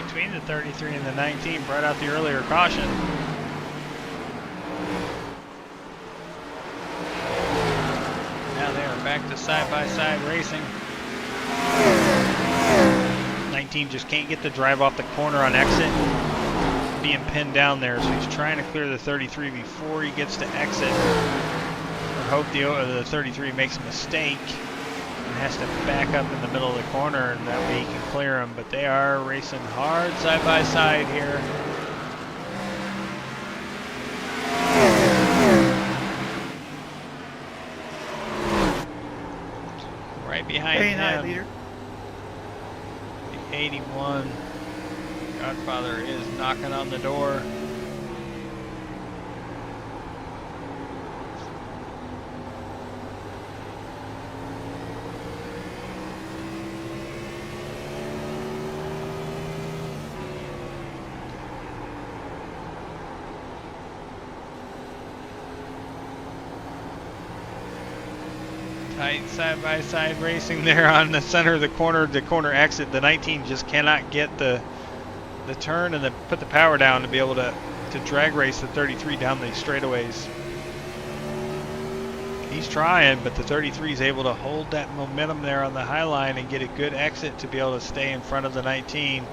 Between the 33 and the 19 brought out the earlier caution. Now they are back to side-by-side racing. 19 just can't get the drive off the corner on exit. Being pinned down there, so he's trying to clear the 33 before he gets to exit. I hope the 33 makes a mistake. Has to back up in the middle of the corner, and that way he can clear them. But they are racing hard side by side here. Right behind him, the 81 Godfather is knocking on the door. Tight side-by-side racing there on the center of the corner exit. The 19 just cannot get the turn and then put the power down to be able to drag race the 33 down the straightaways. He's trying, but the 33 is able to hold that momentum there on the high line and get a good exit to be able to stay in front of the 19.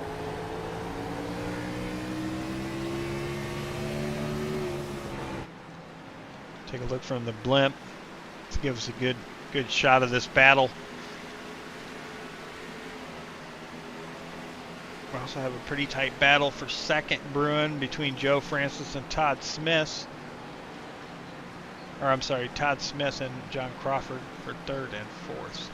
Take a look from the blimp to give us a good shot of this battle. We also have a pretty tight battle for second brewing between Joe Francis and Todd Smith. Or I'm sorry, Todd Smith and John Crawford for third and fourth.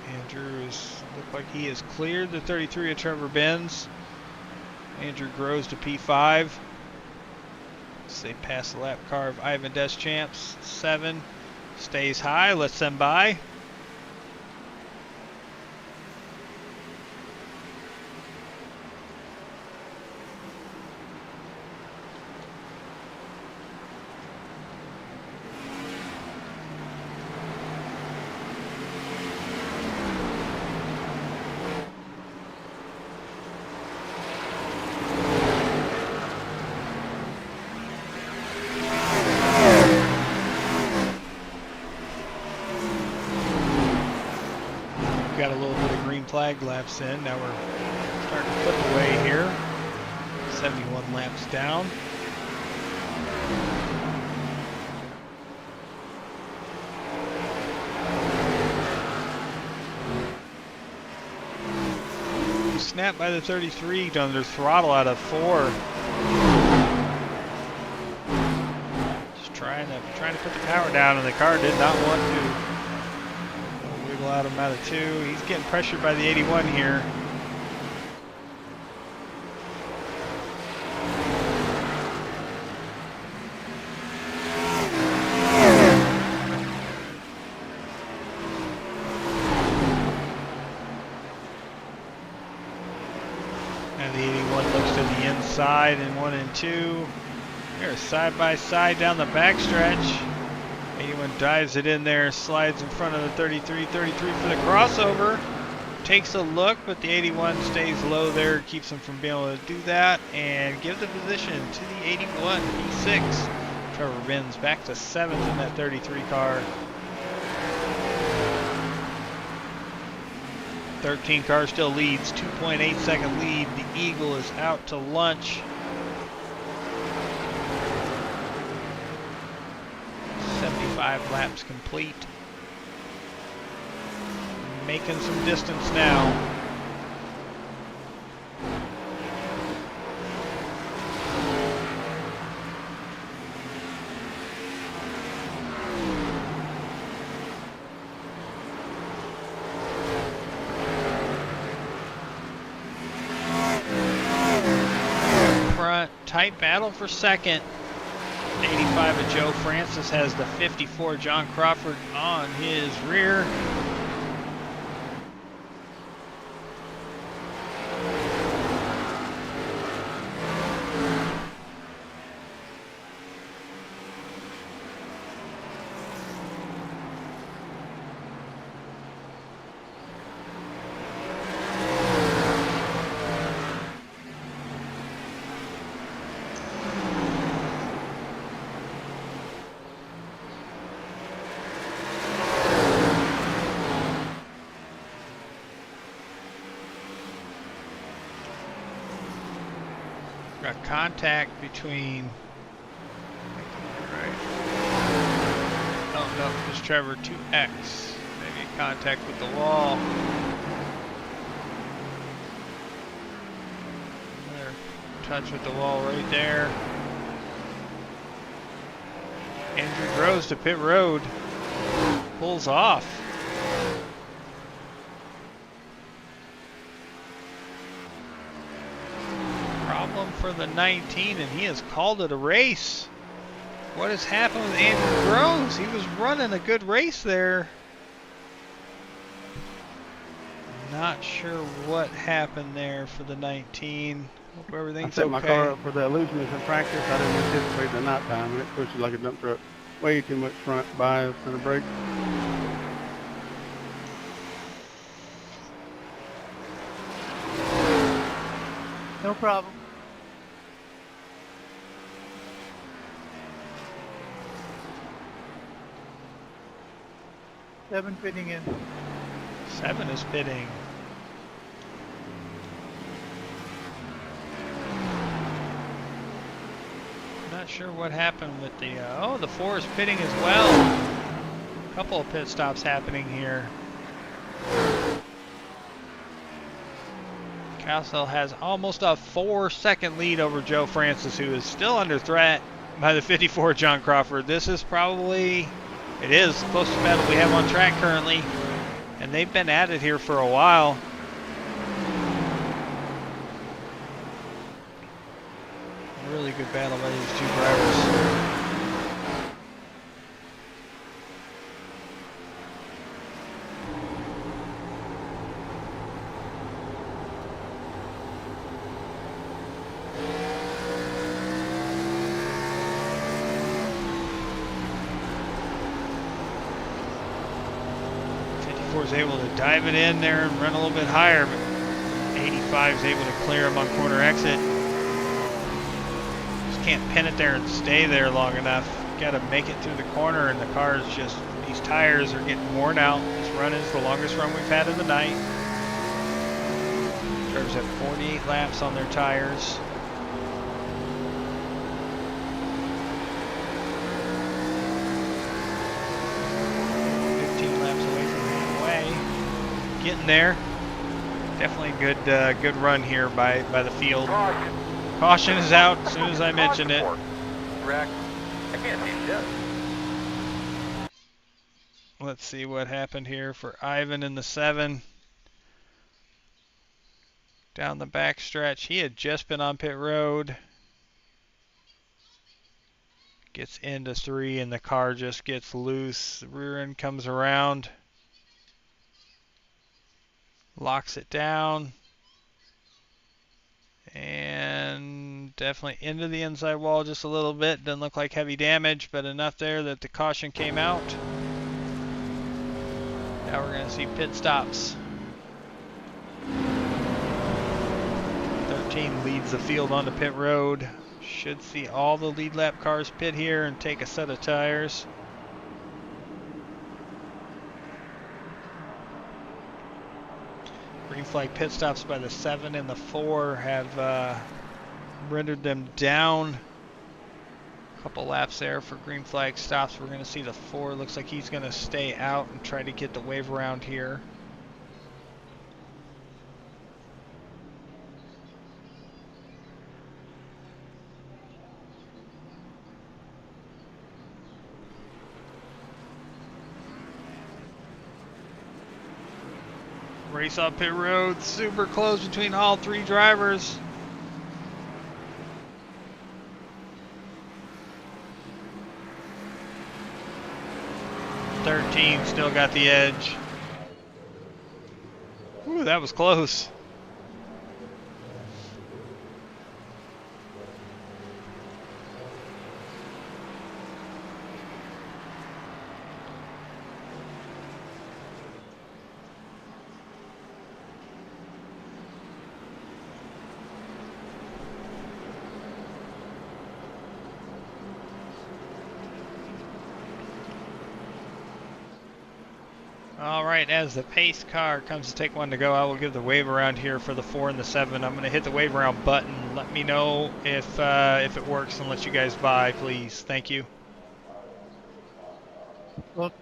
Andrews look like he has cleared the 33 of Trevor Benz. Andrew grows to P5. As they pass the lap car of Ivan Deschamps. 7 stays high, lets them by. 15 flag laps in. Now we're starting to flip away here. 71 laps down. Snap by the 33 under throttle out of 4. Just trying to put the power down, and the car did not want to. Wiggle out him out of 2. He's getting pressured by the 81 here. Side in 1 and 2. They're side by side down the backstretch. 81 dives it in there, slides in front of the 33. 33 for the crossover. Takes a look, but the 81 stays low there, keeps him from being able to do that, and gives the position to the 81. P6. Trevor Benz back to 7th in that 33 car. 13 car still leads, 2.8 second lead. The Eagle is out to lunch. 75 laps complete. Making some distance now. Tight battle for second. 85 of Joe Francis has the 54 John Crawford on his rear. Got contact between, oh no, just Trevor 2X, maybe contact with the wall. Another touch with the wall right there. Andrew Groves to pit road, pulls off. For the 19, and he has called it a race. What has happened with Andrew Groves? He was running a good race there. Not sure what happened there for the 19. Hope everything's okay. I set my car up for the illusionist in practice. I didn't anticipate the night time, and it pushes like a dump truck. Way too much front bias to the brake. No problem. Seven fitting in. 7 is pitting. Not sure what happened with the, oh, the 4 is pitting as well. A couple of pit stops happening here. Castle has almost a 4-second lead over Joe Francis, who is still under threat by the 54 John Crawford. This is probably, it is the closest battle we have on track currently, and they've been at it here for a while. A really good battle by these two drivers. Is able to dive it in there and run a little bit higher, but 85 is able to clear him on corner exit. Just can't pin it there and stay there long enough. Got to make it through the corner, and the car is just, these tires are getting worn out. This run is the longest run we've had of the night. cars have 48 laps on their tires. Getting there. Definitely a good run here by the field. Caution is out as soon as I mentioned it. Correct. I can't see this. Let's see what happened here for Ivan in the 7. Down the back stretch. He had just been on pit road. Gets into 3 and the car just gets loose. The rear end comes around. Locks it down. And definitely into the inside wall just a little bit. Doesn't look like heavy damage, but enough there that the caution came out. Now we're going to see pit stops. 13 leads the field onto pit road. Should see all the lead lap cars pit here and take a set of tires. Green flag pit stops by the 7 and the 4 have rendered them down. A couple laps there for green flag stops. We're going to see the 4. Looks like he's going to stay out and try to get the wave around here. Race off pit road, super close between all 3 drivers. "13 still got the edge." Ooh, that was close. Alright, as the pace car comes to take one to go, I will give the wave around here for the 4 and the 7. I'm going to hit the wave around button. Let me know if it works and let you guys by, please. Thank you. Look.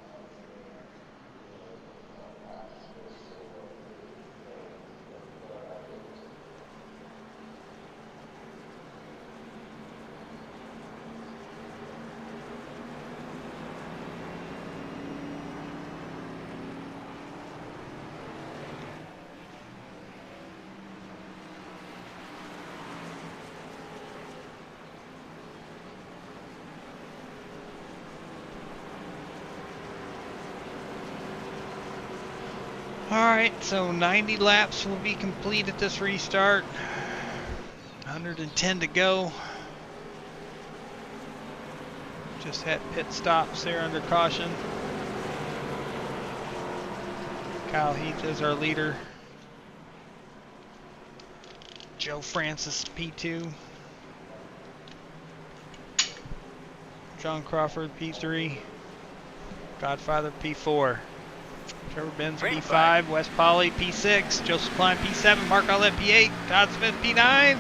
Alright, so 90 laps will be complete at this restart. 110 to go. Just had pit stops there under caution. Kyle Heath is our leader. Joe Francis P2. John Crawford P3. Godfather P4. Trevor Benz P5, Wes Polly P6, Joseph Klein P7, Mark Outlet P8, Todd Smith P9.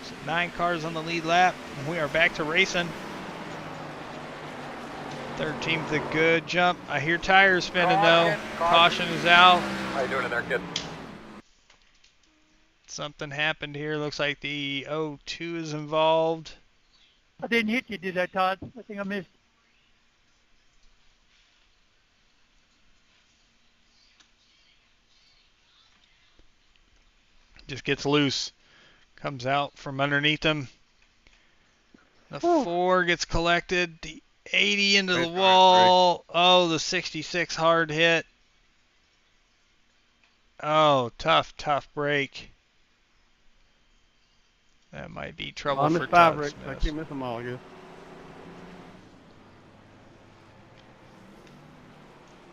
So 9 cars on the lead lap, and we are back to racing. Third team's a good jump. I hear tires spinning though. Caution is out. How you doing in there, kid? Something happened here. Looks like the O2 is involved. I didn't hit you, did I, Todd? I think I missed. Just gets loose. Comes out from underneath him. The 4 gets collected. The 80 into the wall. Oh, the 66 hard hit. Oh, tough break. That might be trouble for Todd Smith. I can't miss them all, I guess.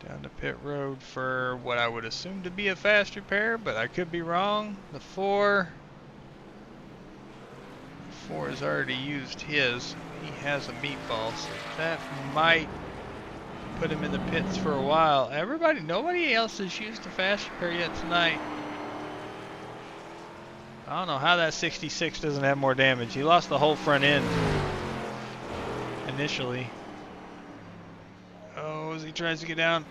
Down to pit road for what I would assume to be a fast repair, but I could be wrong. The 4 has already used his. He has a meatball, so that might put him in the pits for a while. Nobody else has used the fast repair yet tonight. I don't know how that 66 doesn't have more damage. He lost the whole front end initially. Oh, as he tries to get down.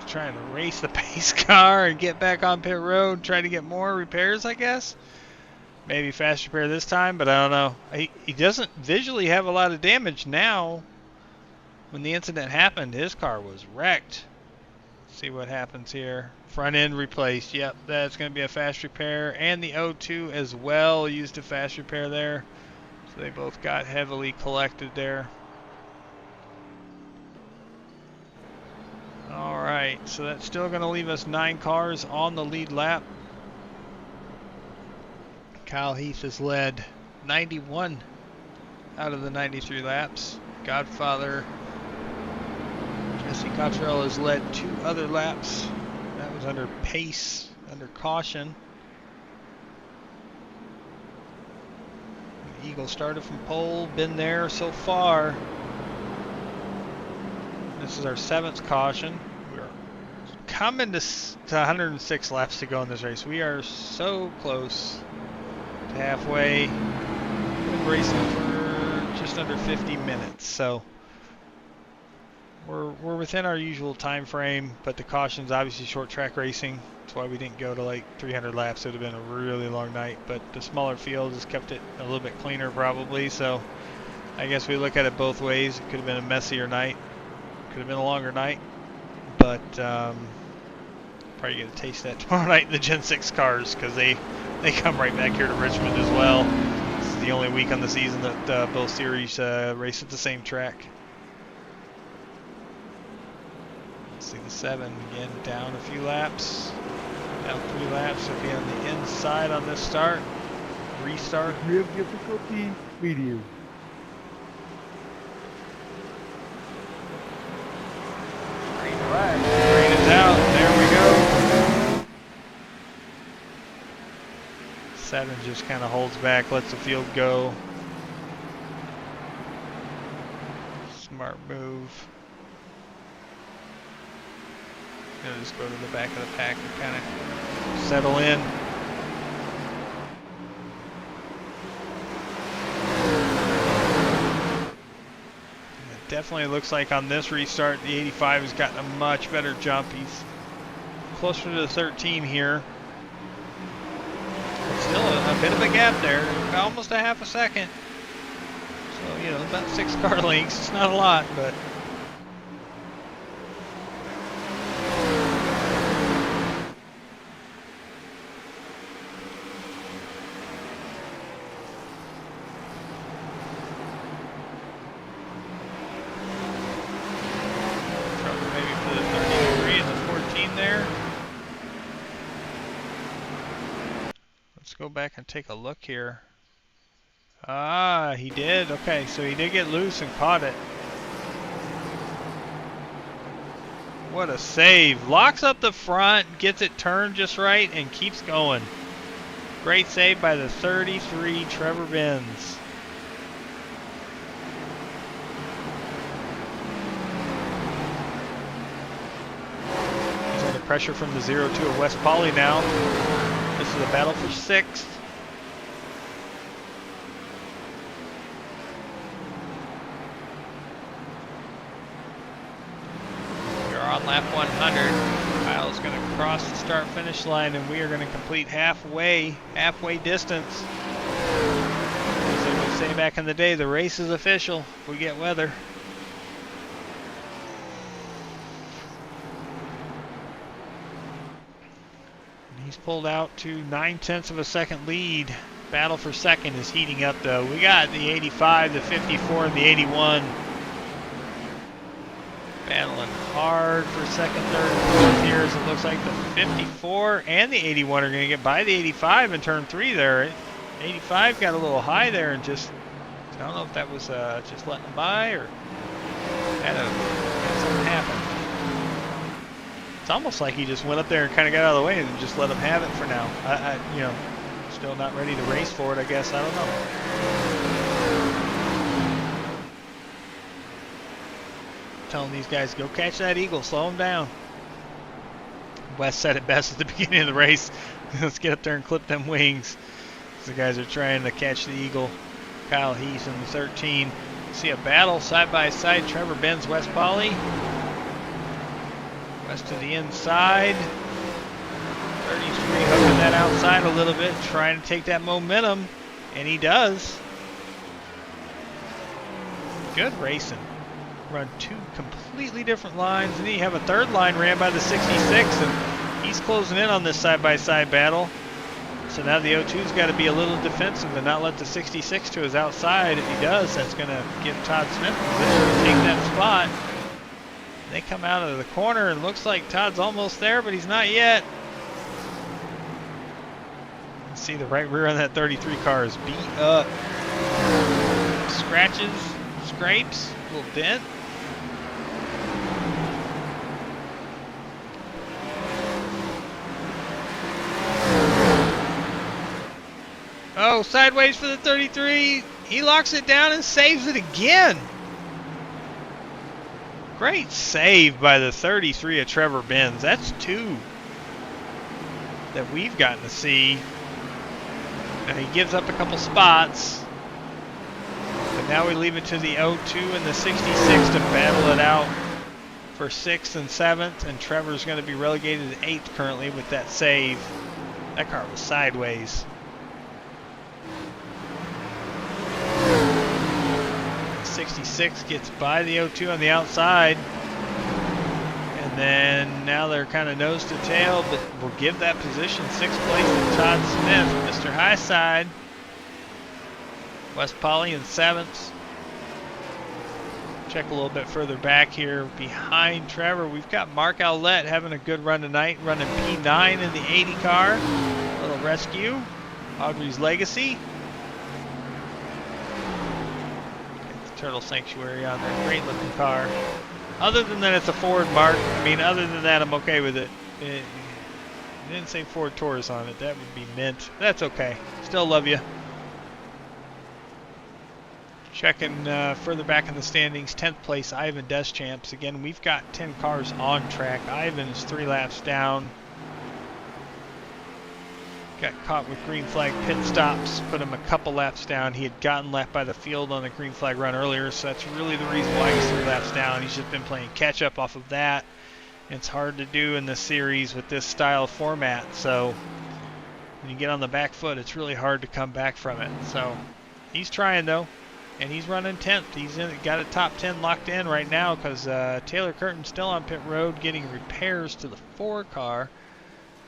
He's trying to race the pace car and get back on pit road, try to get more repairs, I guess. Maybe fast repair this time, but I don't know. He doesn't visually have a lot of damage now. When the incident happened, his car was wrecked. Let's see what happens here. Front end replaced. Yep, that's going to be a fast repair. And the O2 as well used a fast repair there. So they both got heavily collected there. Alright, so that's still going to leave us 9 cars on the lead lap. Kyle Heath has led 91 out of the 93 laps. Godfather Jesse Cottrell has led 2 other laps. That was under pace, under caution. The Eagle started from pole, been there so far. This is our 7th caution. We're coming to 106 laps to go in this race. We are so close to halfway. Been racing for just under 50 minutes, so we're within our usual time frame, but the caution's obviously short track racing. That's why we didn't go to like 300 laps. It would have been a really long night, but the smaller field has kept it a little bit cleaner probably, so I guess we look at it both ways. It could have been a messier night, could have been a longer night, but probably get a taste of that tomorrow night in the Gen 6 cars, because they come right back here to Richmond as well. This is the only week on the season that both series race at the same track. See the 7 again, down a few laps, down 3 laps. He'll be on the inside on this start. Restart. Real difficulty, medium. Green flag. Green is out. There we go. 7 just kind of holds back, lets the field go. Smart move. Gonna just go to the back of the pack and kind of settle in. It definitely looks like on this restart the 85 has gotten a much better jump. He's closer to the 13 here. But still a bit of a gap there, almost a half a second. So, you know, about 6 car lengths. It's not a lot, but go back and take a look here. Ah, he did. Okay, so he did get loose and caught it. What a save. Locks up the front, gets it turned just right, and keeps going. Great save by the 33 Trevor Benz. He's under pressure from the 0-2 of West Poly now. This is a battle for 6th. We're on lap 100. Kyle's going to cross the start-finish line, and we are going to complete halfway distance. As they would say back in the day, the race is official if we get weather. He's pulled out to 9/10 of a second lead. Battle for second is heating up though. We got the 85, the 54, and the 81. Battling hard for second, third, and fourth here as it looks like the 54 and the 81 are going to get by the 85 in turn 3 there. 85 got a little high there and just, I don't know if that was just letting them by or had something happen. It's almost like he just went up there and kind of got out of the way and just let him have it for now. You know, still not ready to race for it, I guess. I don't know. Telling these guys, go catch that eagle, slow him down. Wes said it best at the beginning of the race. Let's get up there and clip them wings. The guys are trying to catch the eagle. Kyle Heath in the 13. See a battle side by side. Trevor Benz, Wes Polly. West to the inside. 33 hooking that outside a little bit, trying to take that momentum, and he does. Good racing. Run two completely different lines, and then you have a third line ran by the 66, and he's closing in on this side-by-side battle. So now the 02's got to be a little defensive and not let the 66 to his outside. If he does, that's going to give Todd Smith position to take that spot. They come out of the corner, and looks like Todd's almost there, but he's not yet. See the right rear on that 33 car is beat up. Scratches, scrapes, a little dent. Oh, sideways for the 33. He locks it down and saves it again. Great save by the 33 of Trevor Benz. That's two that we've gotten to see. Now he gives up a couple spots, but now we leave it to the 02 and the 66 to battle it out for 6th and 7th, and Trevor's going to be relegated to 8th currently with that save. That car was sideways. The 66 gets by the 02 on the outside, and then now they're kind of nose to tail, but we'll give that position 6th place to Todd Smith, Mr. Highside. Wes Polly in 7th. Check a little bit further back here behind Trevor. We've got Mark Owlett having a good run tonight, running P9 in the 80 car. A little rescue. Audrey's Legacy. Get the Turtle Sanctuary on there. Great looking car. Other than that, it's a Ford, Mark. I mean, other than that, I'm okay with it. It didn't say Ford Taurus on it. That would be mint. That's okay. Still love you. Checking further back in the standings, 10th place, Ivan Deschamps. Again, we've got 10 cars on track. Ivan is 3 laps down. Got caught with green flag pit stops, put him a couple laps down. He had gotten left by the field on the green flag run earlier, so that's really the reason why he's 3 laps down. He's just been playing catch up off of that. It's hard to do in this series with this style of format, so when you get on the back foot, it's really hard to come back from it. So he's trying though, and he's running 10th. He's got a top 10 locked in right now because Taylor Curtin's still on pit road getting repairs to the 4 car.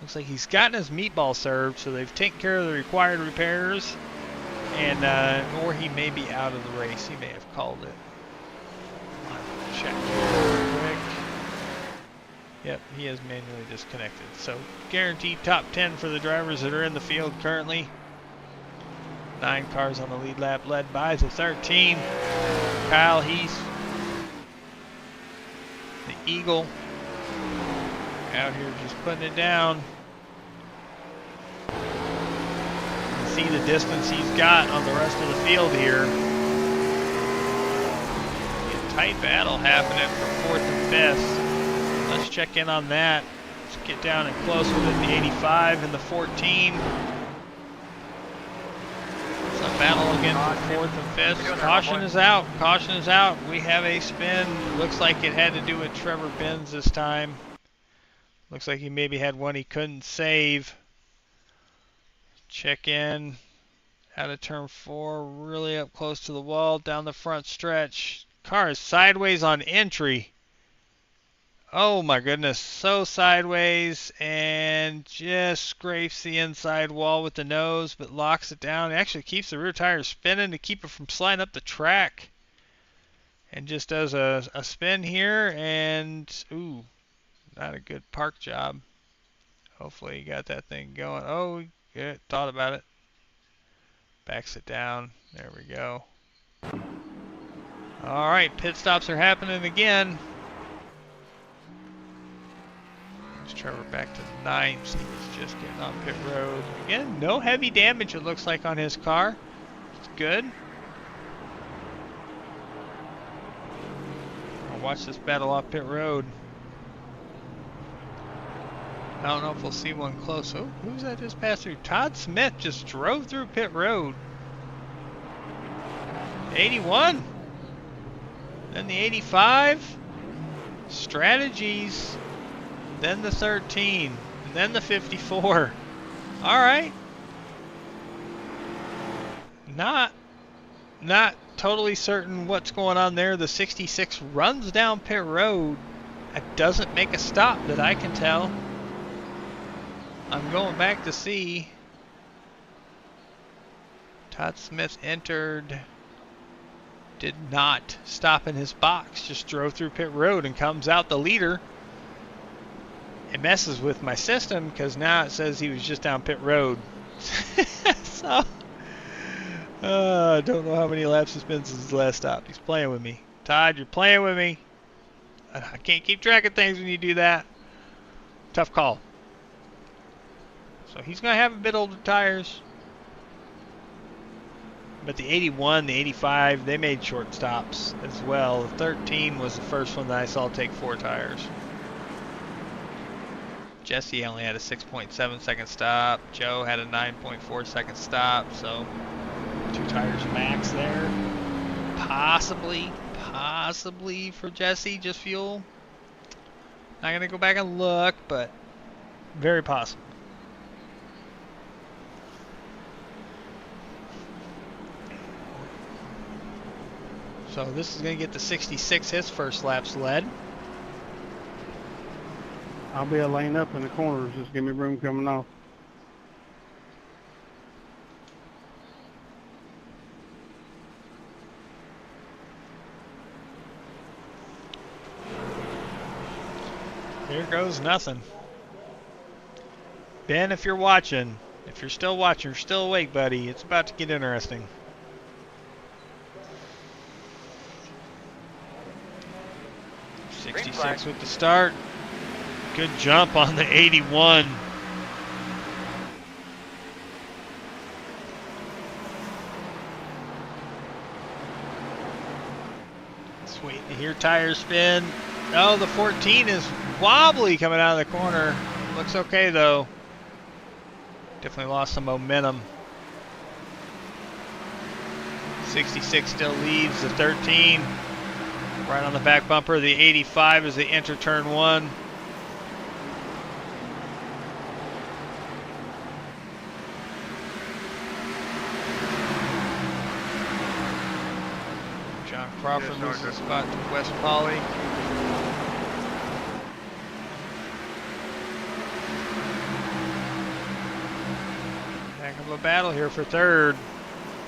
Looks like he's gotten his meatball served, so they've taken care of the required repairs, and or he may be out of the race. He may have called it. I'll check real quick. Yep, he is manually disconnected. So guaranteed top 10 for the drivers that are in the field currently. 9 cars on the lead lap, led by the 13, Kyle Heath, the Eagle. Out here just putting it down. You can see the distance he's got on the rest of the field here. A tight battle happening for 4th and 5th. Let's check in on that. Let's get down and close with it. The 85 and the 14. It's a battle again for 4th and 5th. Caution is out. Caution is out. We have a spin. Looks like it had to do with Trevor Benz this time. Looks like he maybe had one he couldn't save. Check in. Out of turn 4. Really up close to the wall. Down the front stretch. Car is sideways on entry. Oh my goodness. So sideways. And just scrapes the inside wall with the nose. But locks it down. It actually keeps the rear tire spinning to keep it from sliding up the track. And just does a spin here. And ooh. Not a good park job. Hopefully he got that thing going. Oh, good. Thought about it. Backs it down. There we go. All right, pit stops are happening again. There's Trevor back to 9th. He was just getting on pit road. Again, no heavy damage it looks like on his car. It's good. I'll watch this battle off pit road. I don't know if we'll see one close. Oh, who's that just passed through? Todd Smith just drove through pit road. 81. Then the 85. Strategies. Then the 13. And then the 54. All right. Not totally certain what's going on there. The 66 runs down pit road. It doesn't make a stop that I can tell. I'm going back to see. Todd Smith entered. Did not stop in his box. Just drove through pit road and comes out the leader. It messes with my system because now it says he was just down pit road. So, I don't know how many laps it's been since his last stop. He's playing with me. Todd, you're playing with me. I can't keep track of things when you do that. Tough call. So he's going to have a bit older tires. But the 81, the 85, they made short stops as well. The 13 was the first one that I saw take 4 tires. Jesse only had a 6.7 second stop. Joe had a 9.4 second stop. So 2 tires max there. Possibly for Jesse, just fuel. Not going to go back and look, but very possible. So this is going to get the 66 his first laps led. I'll be a lane up in the corners. Just give me room coming off. Here goes nothing. Ben, if you're watching, if you're still watching, you're still awake, buddy. It's about to get interesting. '66 with the start. Good jump on the 81. Just waiting to hear tires spin. Oh, the 14 is wobbly coming out of the corner. Looks okay though. Definitely lost some momentum. 66 still leads the 13. Right on the back bumper. The 85 as they enter turn 1. John Crawford loses a spot to West Poly. Heck of a battle here for third.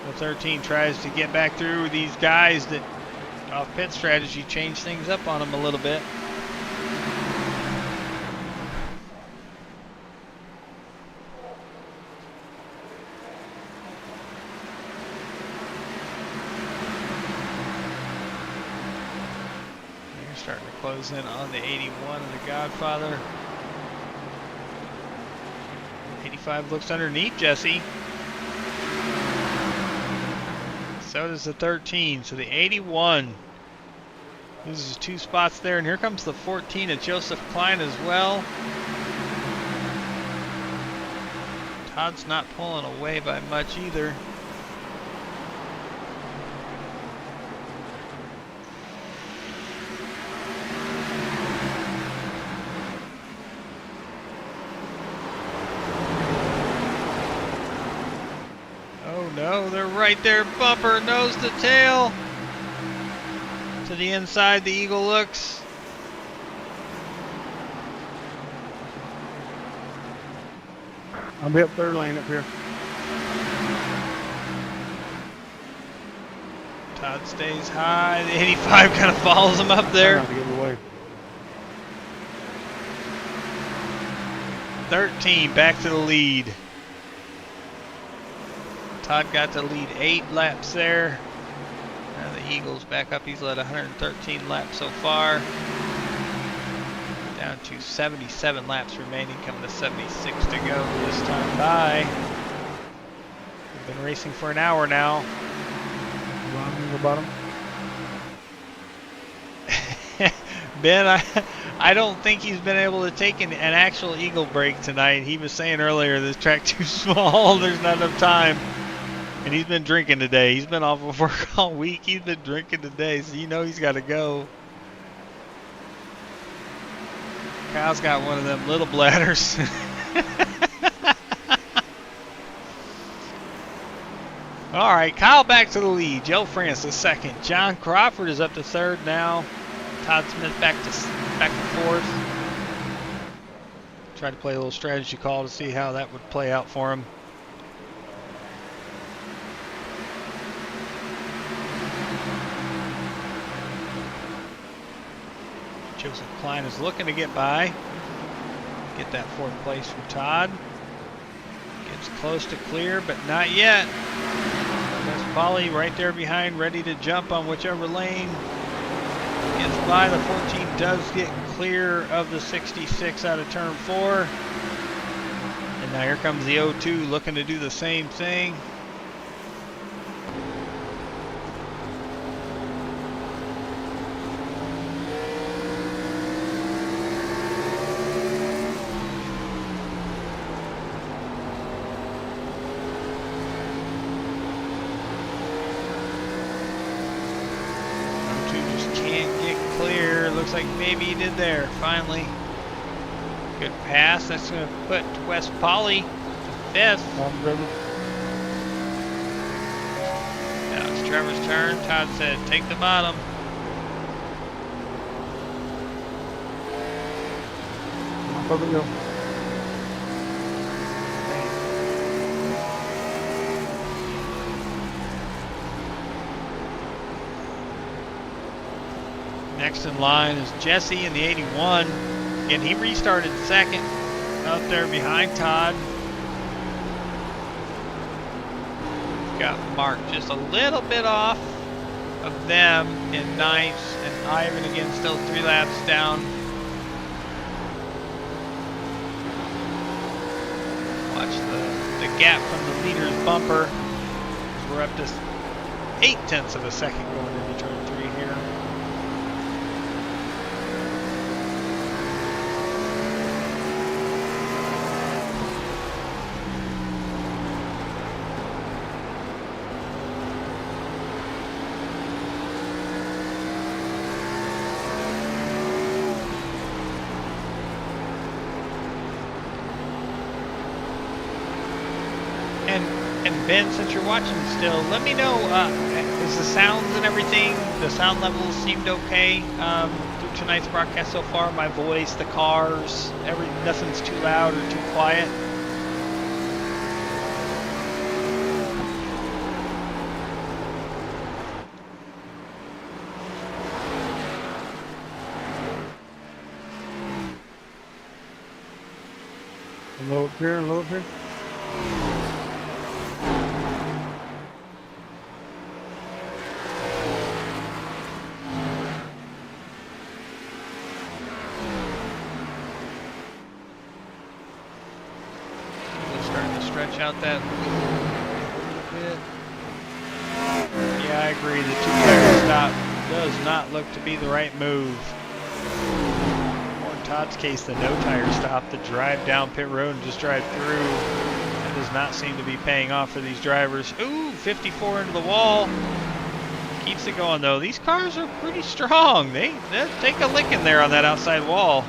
The 13 tries to get back through these guys that off pit strategy changed things up on them a little bit. They're starting to close in on the 81 of the Godfather. 85 looks underneath Jesse. So does the 13. So the 81 loses 2 spots there. And here comes the 14 of Joseph Klein as well. Todd's not pulling away by much either. No, they're right there, bumper, nose to tail. To the inside, the Eagle looks. I'll be up third lane up here. Todd stays high. The 85 kind of follows him up there. Try not to get in the way. 13 back to the lead. Todd got to lead 8 laps there. Now the Eagles back up. He's led 113 laps so far. Down to 77 laps remaining, coming to 76 to go this time by. We've been racing for an hour now. Ron in the bottom. Ben, I don't think he's been able to take an actual eagle break tonight. He was saying earlier this track too small, there's not enough time. And he's been drinking today. He's been off of work all week. He's been drinking today, so you know he's got to go. Kyle's got one of them little bladders. All right, Kyle back to the lead. Joe Francis second. John Crawford is up to third now. Todd Smith back to fourth. Tried to play a little strategy call to see how that would play out for him. Joseph Klein is looking to get by. Get that fourth place from Todd. Gets close to clear, but not yet. There's Polly right there behind, ready to jump on whichever lane. Gets by. The 14 does get clear of the 66 out of turn 4. And now here comes the 02 looking to do the same thing. Looks like maybe he did there, finally. Good pass. That's going to put West Poly to 5th. Now it's Trevor's turn. Todd said, take the bottom. Next in line is Jesse in the 81. Again, he restarted second out there behind Todd. Got Mark just a little bit off of them in 9th, and Ivan again still 3 laps down. Watch the gap from the leader's bumper. We're up to 0.8 of a second going into turn 3 here. And Ben, since you're watching still, let me know, is the sounds and everything, the sound levels seemed okay through tonight's broadcast so far? My voice, the cars, nothing's too loud or too quiet? Low up here, low up here. Out that bit. Yeah, I agree. The 2-tire stop does not look to be the right move. Or in Todd's case, the no-tire stop, the drive down pit road and just drive through. That does not seem to be paying off for these drivers. Ooh, 54 into the wall. Keeps it going though. These cars are pretty strong. They'll take a licking there on that outside wall.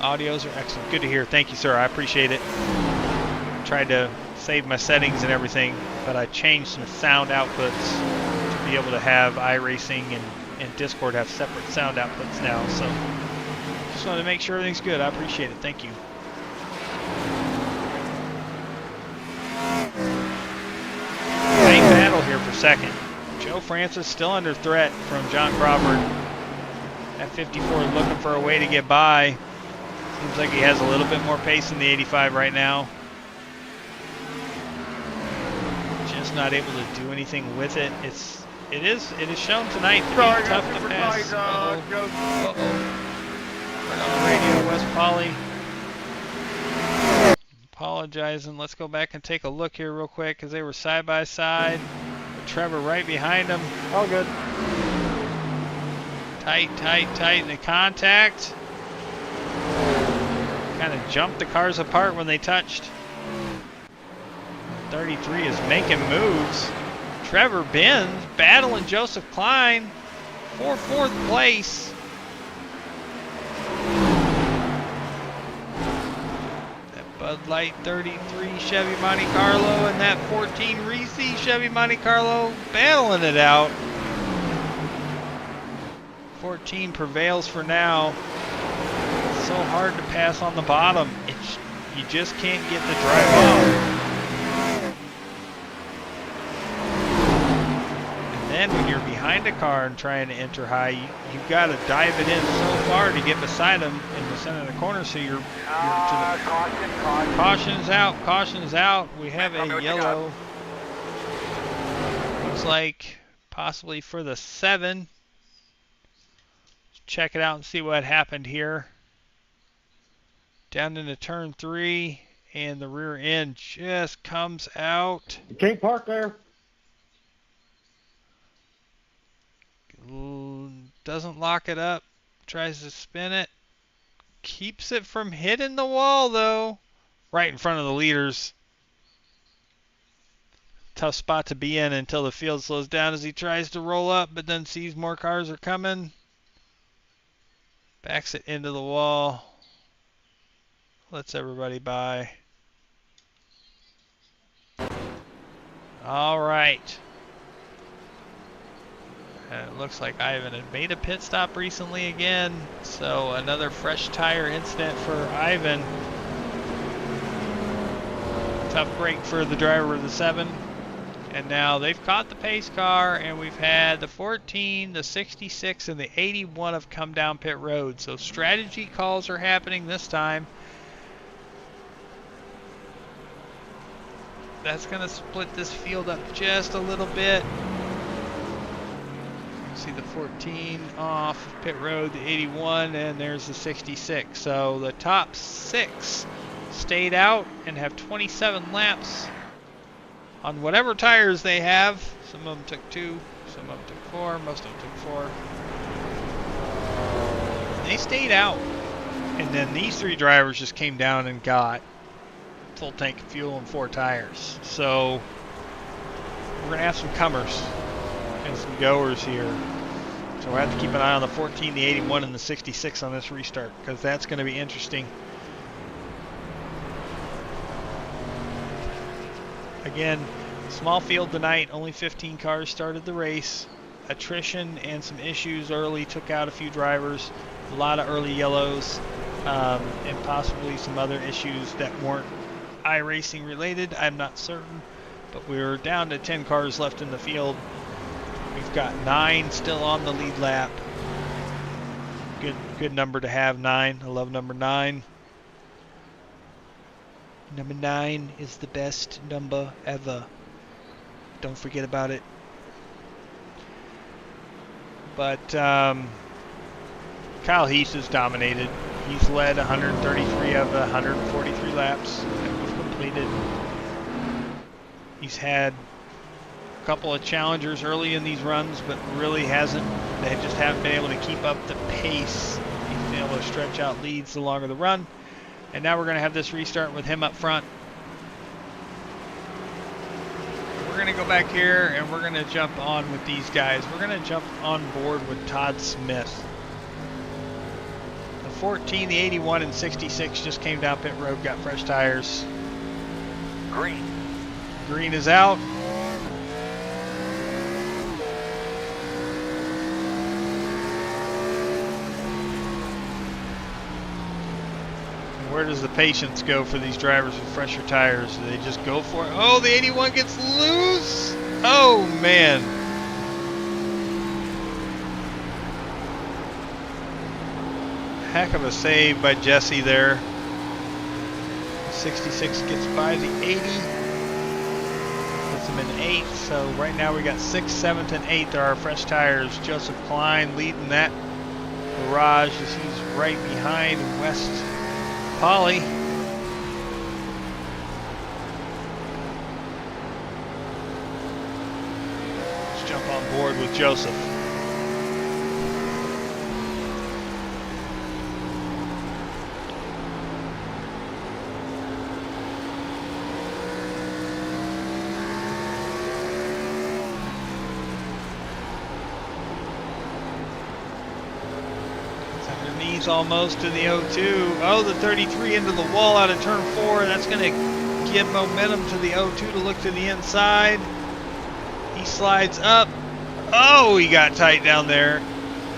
Audios are excellent. Good to hear. Thank you, sir. I appreciate it. Tried to save my settings and everything, but I changed some sound outputs to be able to have iRacing and Discord have separate sound outputs now. So just wanted to make sure everything's good. I appreciate it. Thank you. Tight battle here for second. Joe Francis still under threat from John Crawford. At 54 looking for a way to get by. Seems like he has a little bit more pace in the 85 right now. Just not able to do anything with it. It is shown tonight to be tough to pass. Uh-oh. Right on the radio, West Poly. Apologizing. Let's go back and take a look here real quick because they were side by side. Trevor right behind him. All good. Tight, tight, tight in the contact. Kind of jumped the cars apart when they touched. 33 is making moves. Trevor Benz battling Joseph Klein for 4th place. That Bud Light 33 Chevy Monte Carlo and that 14 Reese Chevy Monte Carlo battling it out. 14 prevails for now. It's so hard to pass on the bottom. You just can't get the drive off. Then when you're behind a car and trying to enter high, you've got to dive it in so far to get beside them in the center of the corner, so you're to the... Caution's out. We have a yellow. Looks like possibly for the 7. Check it out and see what happened here. Down into turn 3, and the rear end just comes out. You can't park there. Doesn't lock it up. Tries to spin it. Keeps it from hitting the wall, though. Right in front of the leaders. Tough spot to be in until the field slows down as he tries to roll up, but then sees more cars are coming. Backs it into the wall. Lets everybody by. All right. It looks like Ivan had made a pit stop recently again, so another fresh tire incident for Ivan. Tough break for the driver of the 7. And now they've caught the pace car, and we've had the 14, the 66, and the 81 have come down pit road. So strategy calls are happening this time. That's going to split this field up just a little bit. See the 14 off pit road, the 81, and there's the 66. So the top 6 stayed out and have 27 laps on whatever tires they have. Some of them took 2, some of them took 4, most of them took 4. They stayed out. And then these 3 drivers just came down and got full tank of fuel and 4 tires. So we're going to have some comers and some goers here. So we'll have to keep an eye on the 14, the 81, and the 66 on this restart, because that's going to be interesting. Again, small field tonight, only 15 cars started the race. Attrition and some issues early took out a few drivers, a lot of early yellows, and possibly some other issues that weren't iRacing related. I'm not certain, but we're down to 10 cars left in the field. We've got 9 still on the lead lap. Good number to have, 9. I love number 9. Number 9 is the best number ever. Don't forget about it. But Kyle Heath has dominated. He's led 133 of the 143 laps that we've completed. He's had a couple of challengers early in these runs, but really they just haven't been able to keep up the pace. He's been able to stretch out leads the longer the run. And now we're going to have this restart with him up front. We're going to go back here and we're going to jump on with these guys. We're going to jump on board with Todd Smith. The 14, the 81, and 66 just came down pit road, got fresh tires. Green is out. Where does the patience go for these drivers with fresher tires? Do they just go for it? Oh, the 81 gets loose! Oh, man. Heck of a save by Jesse there. 66 gets by the 80. Puts him in 8th. So right now we got 6th, 7th, and 8th are our fresh tires. Joseph Klein leading that barrage as he's right behind West Polly. Let's jump on board with Joseph. Moves almost to the 02. Oh, the 33 into the wall out of turn 4. That's going to give momentum to the 02 to look to the inside. He slides up. Oh, he got tight down there.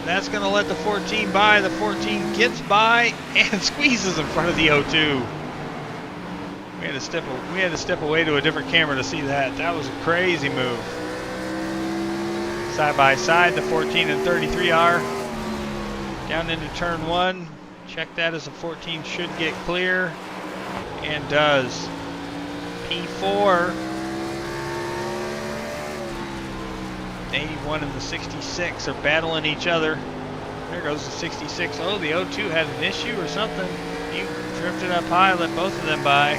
That's going to let the 14 by. The 14 gets by and squeezes in front of the 02. We had to step away to a different camera to see that. That was a crazy move. Side by side, the 14 and 33 are. Down into turn 1. Check that as the 14 should get clear. And does. P4. 81 and the 66 are battling each other. There goes the 66. Oh, the 02 had an issue or something. He drifted up high, let both of them by.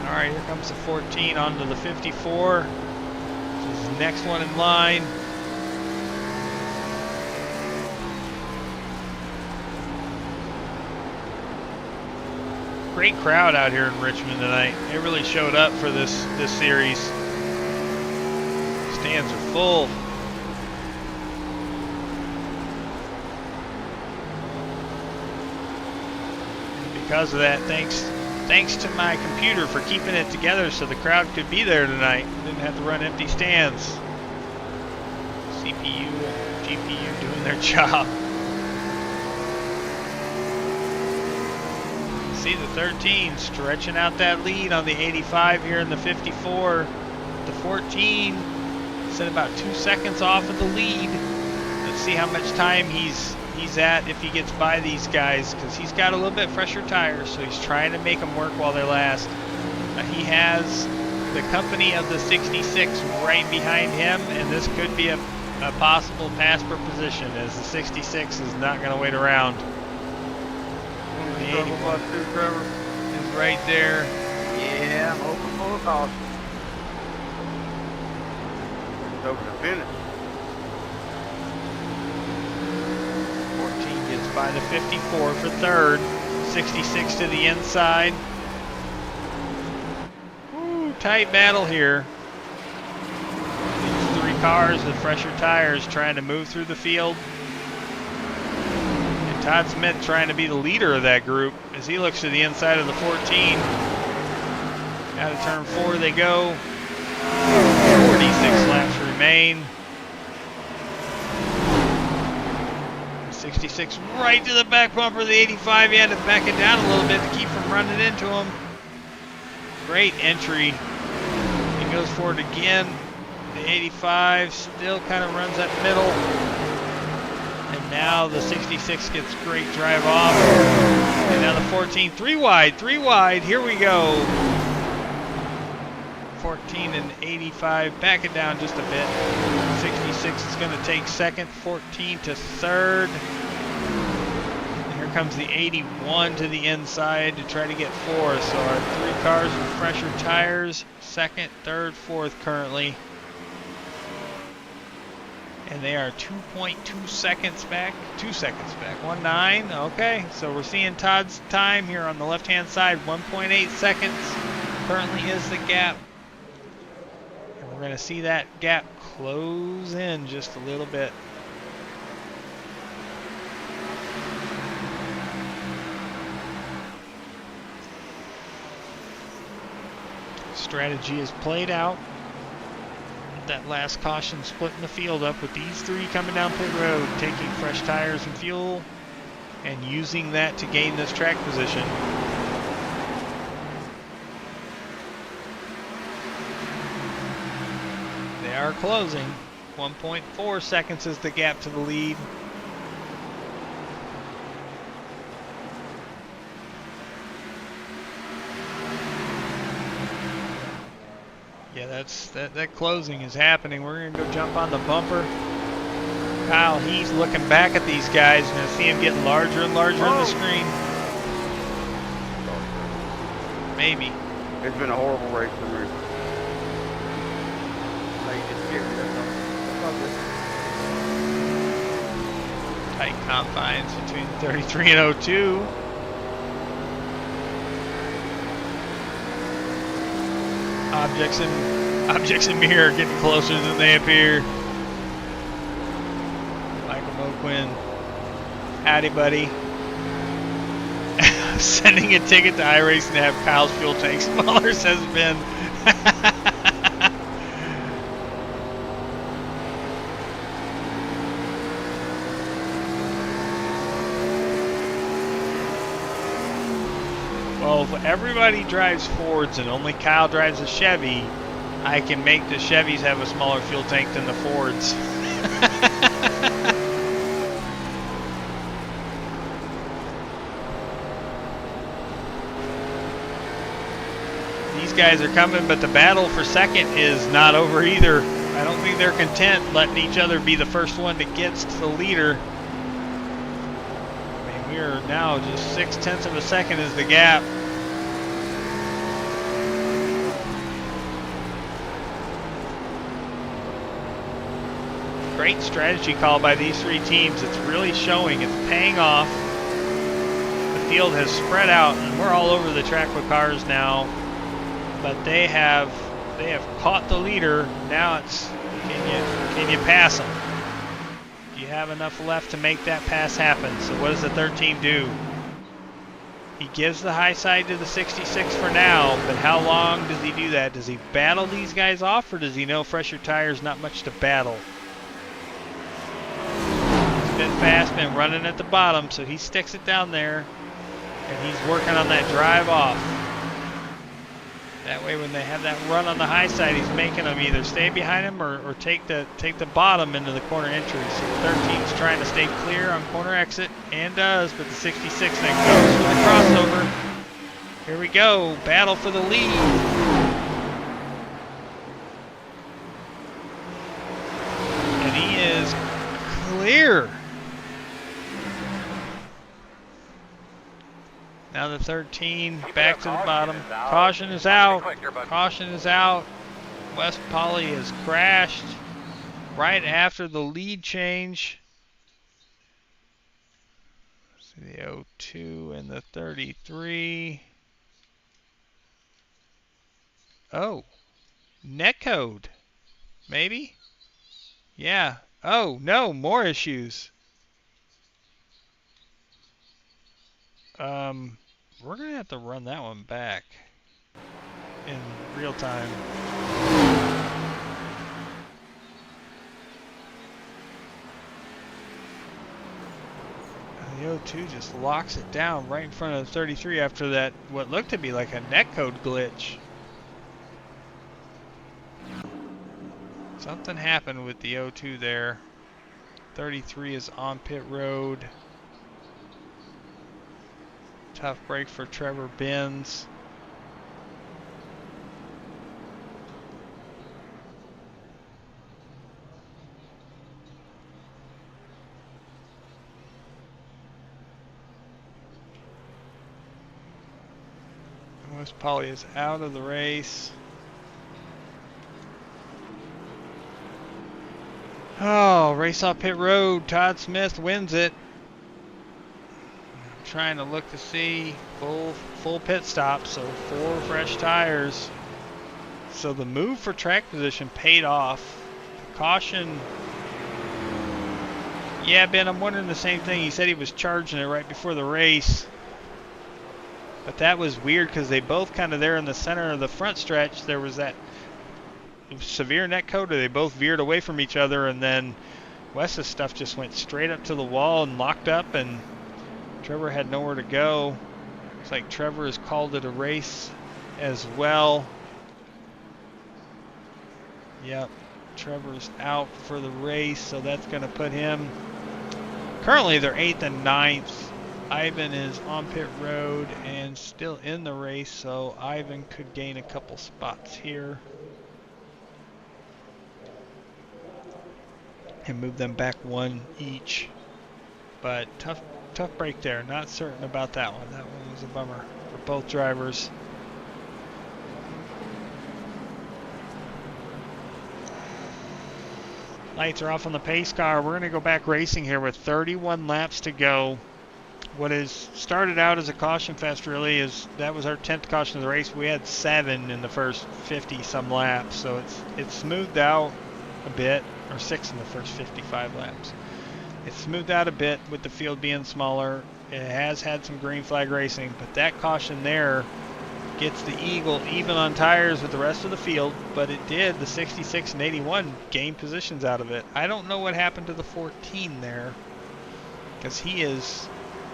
All right, here comes the 14 onto the 54. This is the next one in line. Great crowd out here in Richmond tonight. They really showed up for this series. Stands are full. Because of that, thanks to my computer for keeping it together so the crowd could be there tonight. Didn't have to run empty stands. CPU and GPU doing their job. See the 13 stretching out that lead on the 85 here in the 54. The 14 is about 2 seconds off of the lead. Let's see how much time he's at if he gets by these guys, because he's got a little bit fresher tires, so he's trying to make them work while they last. He has the company of the 66 right behind him, and this could be a possible pass per position, as the 66 is not going to wait around. The 81 is right there. Yeah, I'm hoping for a caution. It's over the finish. 14 gets by the 54 for third. 66 to the inside. Woo, tight battle here. These 3 cars with fresher tires trying to move through the field. Todd Smith trying to be the leader of that group as he looks to the inside of the 14. Out of turn 4 they go. 46 laps remain. 66 right to the back bumper of the 85. He had to back it down a little bit to keep from running into him. Great entry. He goes for it again. The 85 still kind of runs that middle. And now the 66 gets great drive off. And now the 14, 3 wide, here we go. 14 and 85, back it down just a bit. 66 is going to take second, 14 to third. And here comes the 81 to the inside to try to get fourth. So our 3 cars with fresher tires, second, third, fourth currently. And they are 2.2 seconds back. 2 seconds back. 1.9. Okay, so we're seeing Todd's time here on the left-hand side. 1.8 seconds currently is the gap. And we're going to see that gap close in just a little bit. Strategy is played out. That last caution splitting the field up with these 3 coming down pit road, taking fresh tires and fuel and using that to gain this track position. They are closing. 1.4 seconds is the gap to the lead. Yeah, that closing is happening. We're gonna go jump on the bumper. Kyle, he's looking back at these guys. You're gonna see him getting larger and larger on the screen. Maybe. It's been a horrible race for me. Tight confines between 33 and 02. Objects in mirror getting closer than they appear. Quinn. Howdy, buddy. Sending a ticket to iRacing to have Kyle's fuel tank smaller, says Ben. Well, if everybody drives Fords and only Kyle drives a Chevy, I can make the Chevys have a smaller fuel tank than the Fords. These guys are coming, but the battle for second is not over either. I don't think they're content letting each other be the first one that gets to the leader. I mean, we are now just 0.6 of a second is the gap. Great strategy call by these three teams. It's really showing. It's paying off. The field has spread out, and we're all over the track with cars now. But they have caught the leader. Now it's can you pass them? Do you have enough left to make that pass happen? So what does the third team do? He gives the high side to the 66 for now, but how long does he do that? Does he battle these guys off, or does he know fresher tires not much to battle? Been fast, been running at the bottom, so he sticks it down there, and he's working on that drive off. That way, when they have that run on the high side, he's making them either stay behind him or take the bottom into the corner entry. So the 13's trying to stay clear on corner exit, and does, but the 66 then goes for the crossover. Here we go, battle for the lead. And he is clear. Now the 13 back to the bottom. Caution is out. Caution is out. West Poly has crashed right after the lead change. See the 02 and the 33. Oh, netcode. Maybe? Yeah. Oh, no, more issues. We're going to have to run that one back in real time. And the 02 just locks it down right in front of the 33 after that, what looked to be like a netcode glitch. Something happened with the 02 there. 33 is on pit road. Tough break for Trevor Benz. West Poly is out of the race. Oh, race off pit road. Todd Smith wins it. Trying to look to see full pit stop, so 4 fresh tires. So the move for track position paid off. Caution. Yeah, Ben, I'm wondering the same thing. He said he was charging it right before the race. But that was weird because they both kind of there in the center of the front stretch. There was that severe netcode, or they both veered away from each other, and then Wes's stuff just went straight up to the wall and locked up, and Trevor had nowhere to go. Looks like Trevor has called it a race as well. Yep, Trevor's out for the race, so that's going to put him. Currently, they're 8th and 9th. Ivan is on pit road and still in the race, so Ivan could gain a couple spots here and move them back 1 each. But tough break there. Not certain about that one. That one was a bummer for both drivers. Lights are off on the pace car. We're going to go back racing here with 31 laps to go. What has started out as a caution fest really is that was our 10th caution of the race. We had 7 in the first 50 some laps, so it's smoothed out a bit, or 6 in the first 55 laps. It's smoothed out a bit with the field being smaller. It has had some green flag racing, but that caution there gets the Eagle even on tires with the rest of the field, but it did. The 66 and 81 gain positions out of it. I don't know what happened to the 14 there, because he is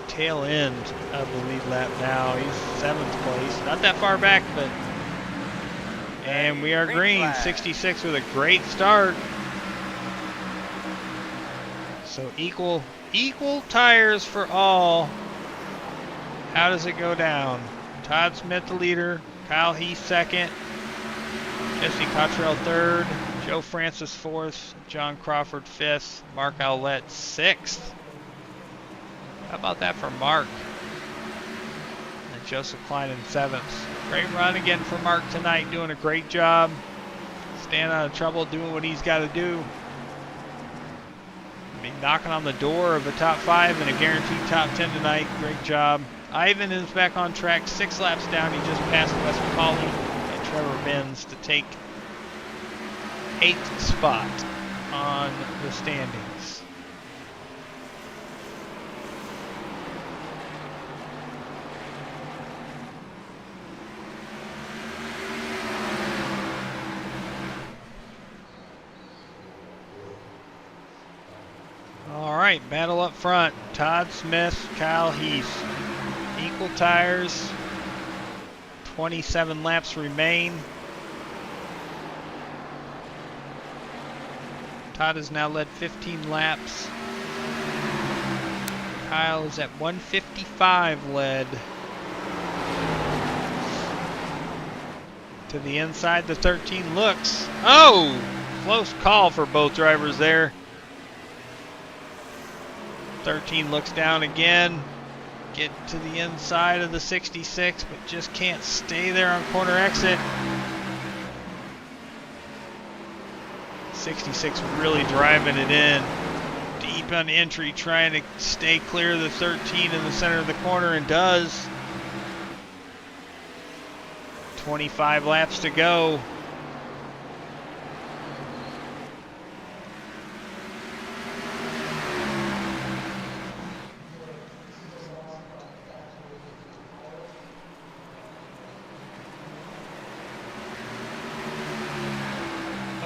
tail end of the lead lap now. He's 7th place. Not that far back, but... And we are green. 66 with a great start. So equal tires for all. How does it go down? Todd Smith the leader, Kyle Heath second, Jesse Cottrell third, Joe Francis fourth, John Crawford fifth, Mark Owlett sixth. How about that for Mark? And Joseph Klein in seventh. Great run again for Mark tonight, doing a great job. Staying out of trouble, doing what he's got to do. I mean, knocking on the door of a top 5 and a guaranteed top 10 tonight. Great job. Ivan is back on track, 6 laps down. He just passed Wes Pauly and Trevor Benz to take 8th spot on the standings. All right, battle up front. Todd Smith, Kyle Heath. Equal tires. 27 laps remain. Todd has now led 15 laps. Kyle is at 155 led. To the inside, the 13 looks. Oh! Close call for both drivers there. 13 looks down again. Get to the inside of the 66, but just can't stay there on corner exit. 66 really driving it in. Deep on entry, trying to stay clear of the 13 in the center of the corner, and does. 25 laps to go.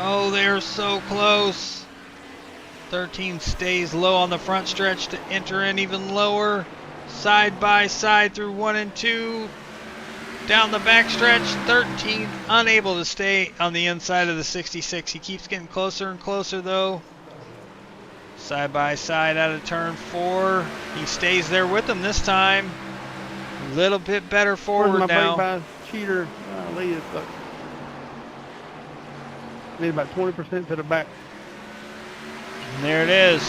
Oh, they're so close. 13 stays low on the front stretch to enter in even lower. Side by side through 1 and 2. Down the back stretch, 13 unable to stay on the inside of the 66. He keeps getting closer and closer though. Side by side out of turn 4. He stays there with them this time. A little bit better forward now. By cheater, lead is up. Need about 20% to the back. And there it is.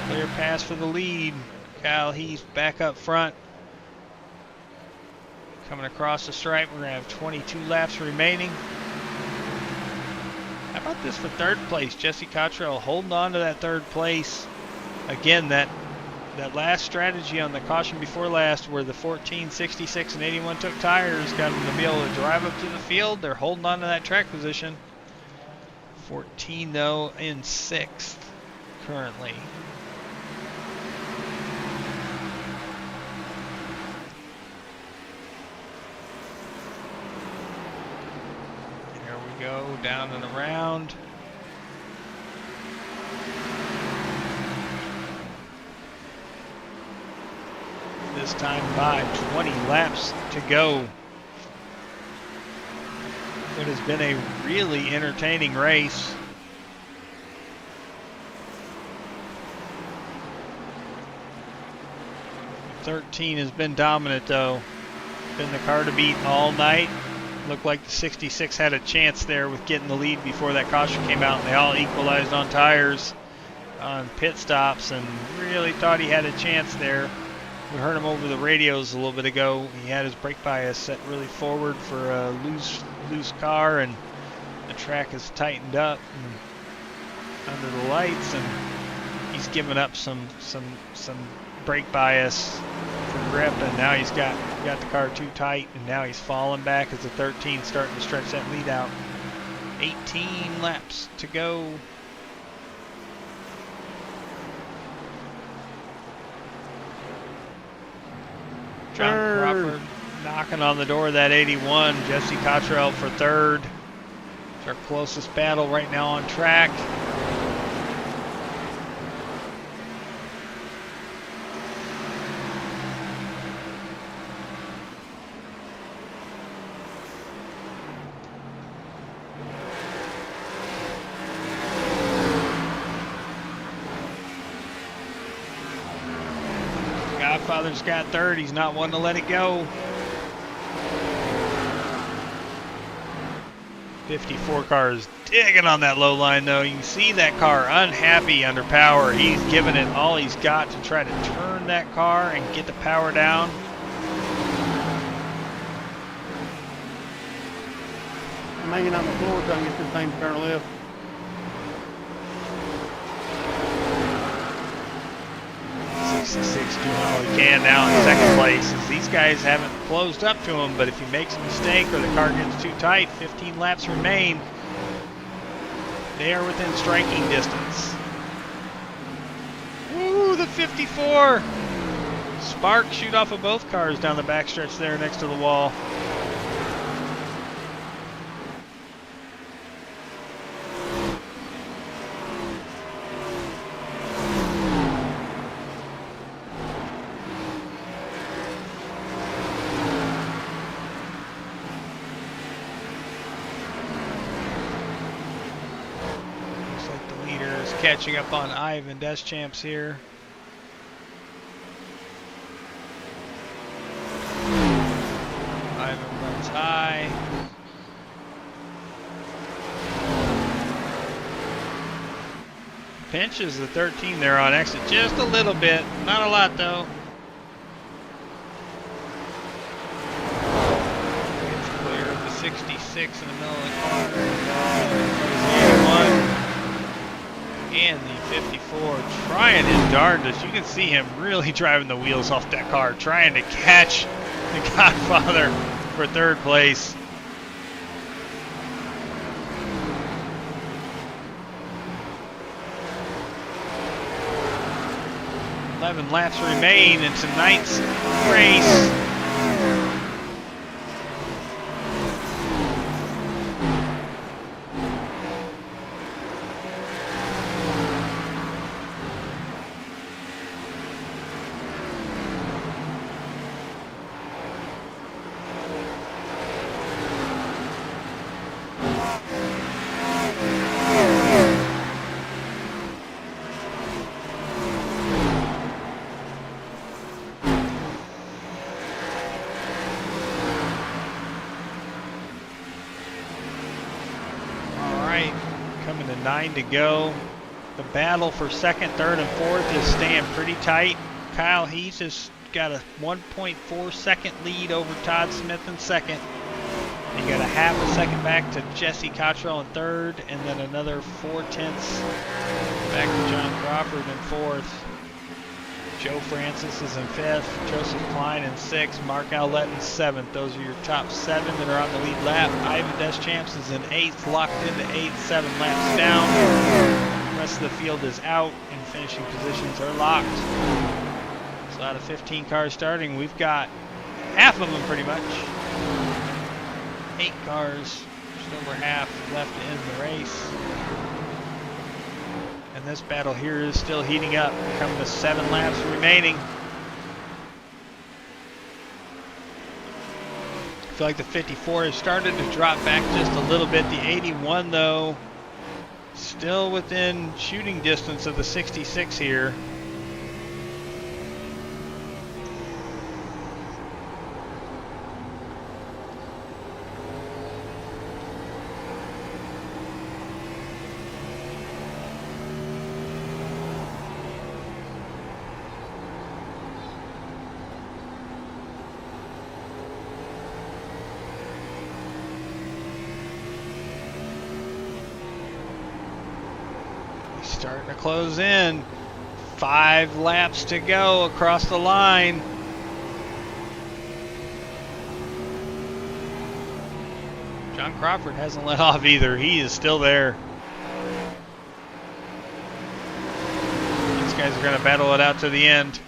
Clear pass for the lead. Kyle Heath back up front. Coming across the stripe, we're going to have 22 laps remaining. How about this for third place? Jesse Cottrell holding on to that third place. Again, that last strategy on the caution before last where the 14, 66, and 81 took tires got them to be able to drive up to the field. They're holding on to that track position. 14 though in 6th currently. There we go, down and around. This time by 20 laps to go. It has been a really entertaining race. '13 has been dominant though. Been the car to beat all night. Looked like the 66 had a chance there with getting the lead before that caution came out, and they all equalized on tires on pit stops and really thought he had a chance there. We heard him over the radios a little bit ago. He had his brake bias set really forward for a loose car, and the track is tightened up and under the lights, and he's given up some brake bias for grip, and now he's got the car too tight, and now he's falling back as the 13 starting to stretch that lead out. 18 laps to go. John Crawford knocking on the door of that 81. Jesse Cottrell for third. It's our closest battle right now on track. Godfather's got third. He's not wanting to let it go. 54 car is digging on that low line, though. You can see that car unhappy under power. He's giving it all he's got to try to turn that car and get the power down. I'm hanging on the floor trying to get this thing to turn left. Doing all he can now in second place, as these guys haven't closed up to him, but if he makes a mistake or the car gets too tight, 15 laps remain. They are within striking distance. Ooh, the 54! Sparks shoot off of both cars down the backstretch there next to the wall. Catching up on Ivan Deschamps here. Ivan runs high. Pinches the 13 there on exit just a little bit. Not a lot though. Gets clear of the 66 in the middle of the corner. The 81. And the 54 trying his darndest. You can see him really driving the wheels off that car, trying to catch the Godfather for third place. "11 laps remain in tonight's race. Coming to 9 to go. The battle for second, third, and fourth is staying pretty tight. Kyle Heath has got a 1.4 second lead over Todd Smith in second. You got a half a second back to Jesse Cottrell in third, and then another 4/10 back to John Crawford in fourth. Joe Francis is in fifth, Joseph Klein in sixth, Mark Owlett in seventh. Those are your top 7 that are on the lead lap. Ivan Deschamps is in eighth, locked into eighth, 7 laps down. The rest of the field is out, and finishing positions are locked. So out of 15 cars starting, we've got half of them pretty much. 8 cars, just over half left to end the race. And this battle here is still heating up, coming to 7 laps remaining. I feel like the 54 has started to drop back just a little bit. The 81 though, still within shooting distance of the 66 here. Starting to close in. 5 laps to go across the line. John Crawford hasn't let off either. He is still there. These guys are going to battle it out to the end.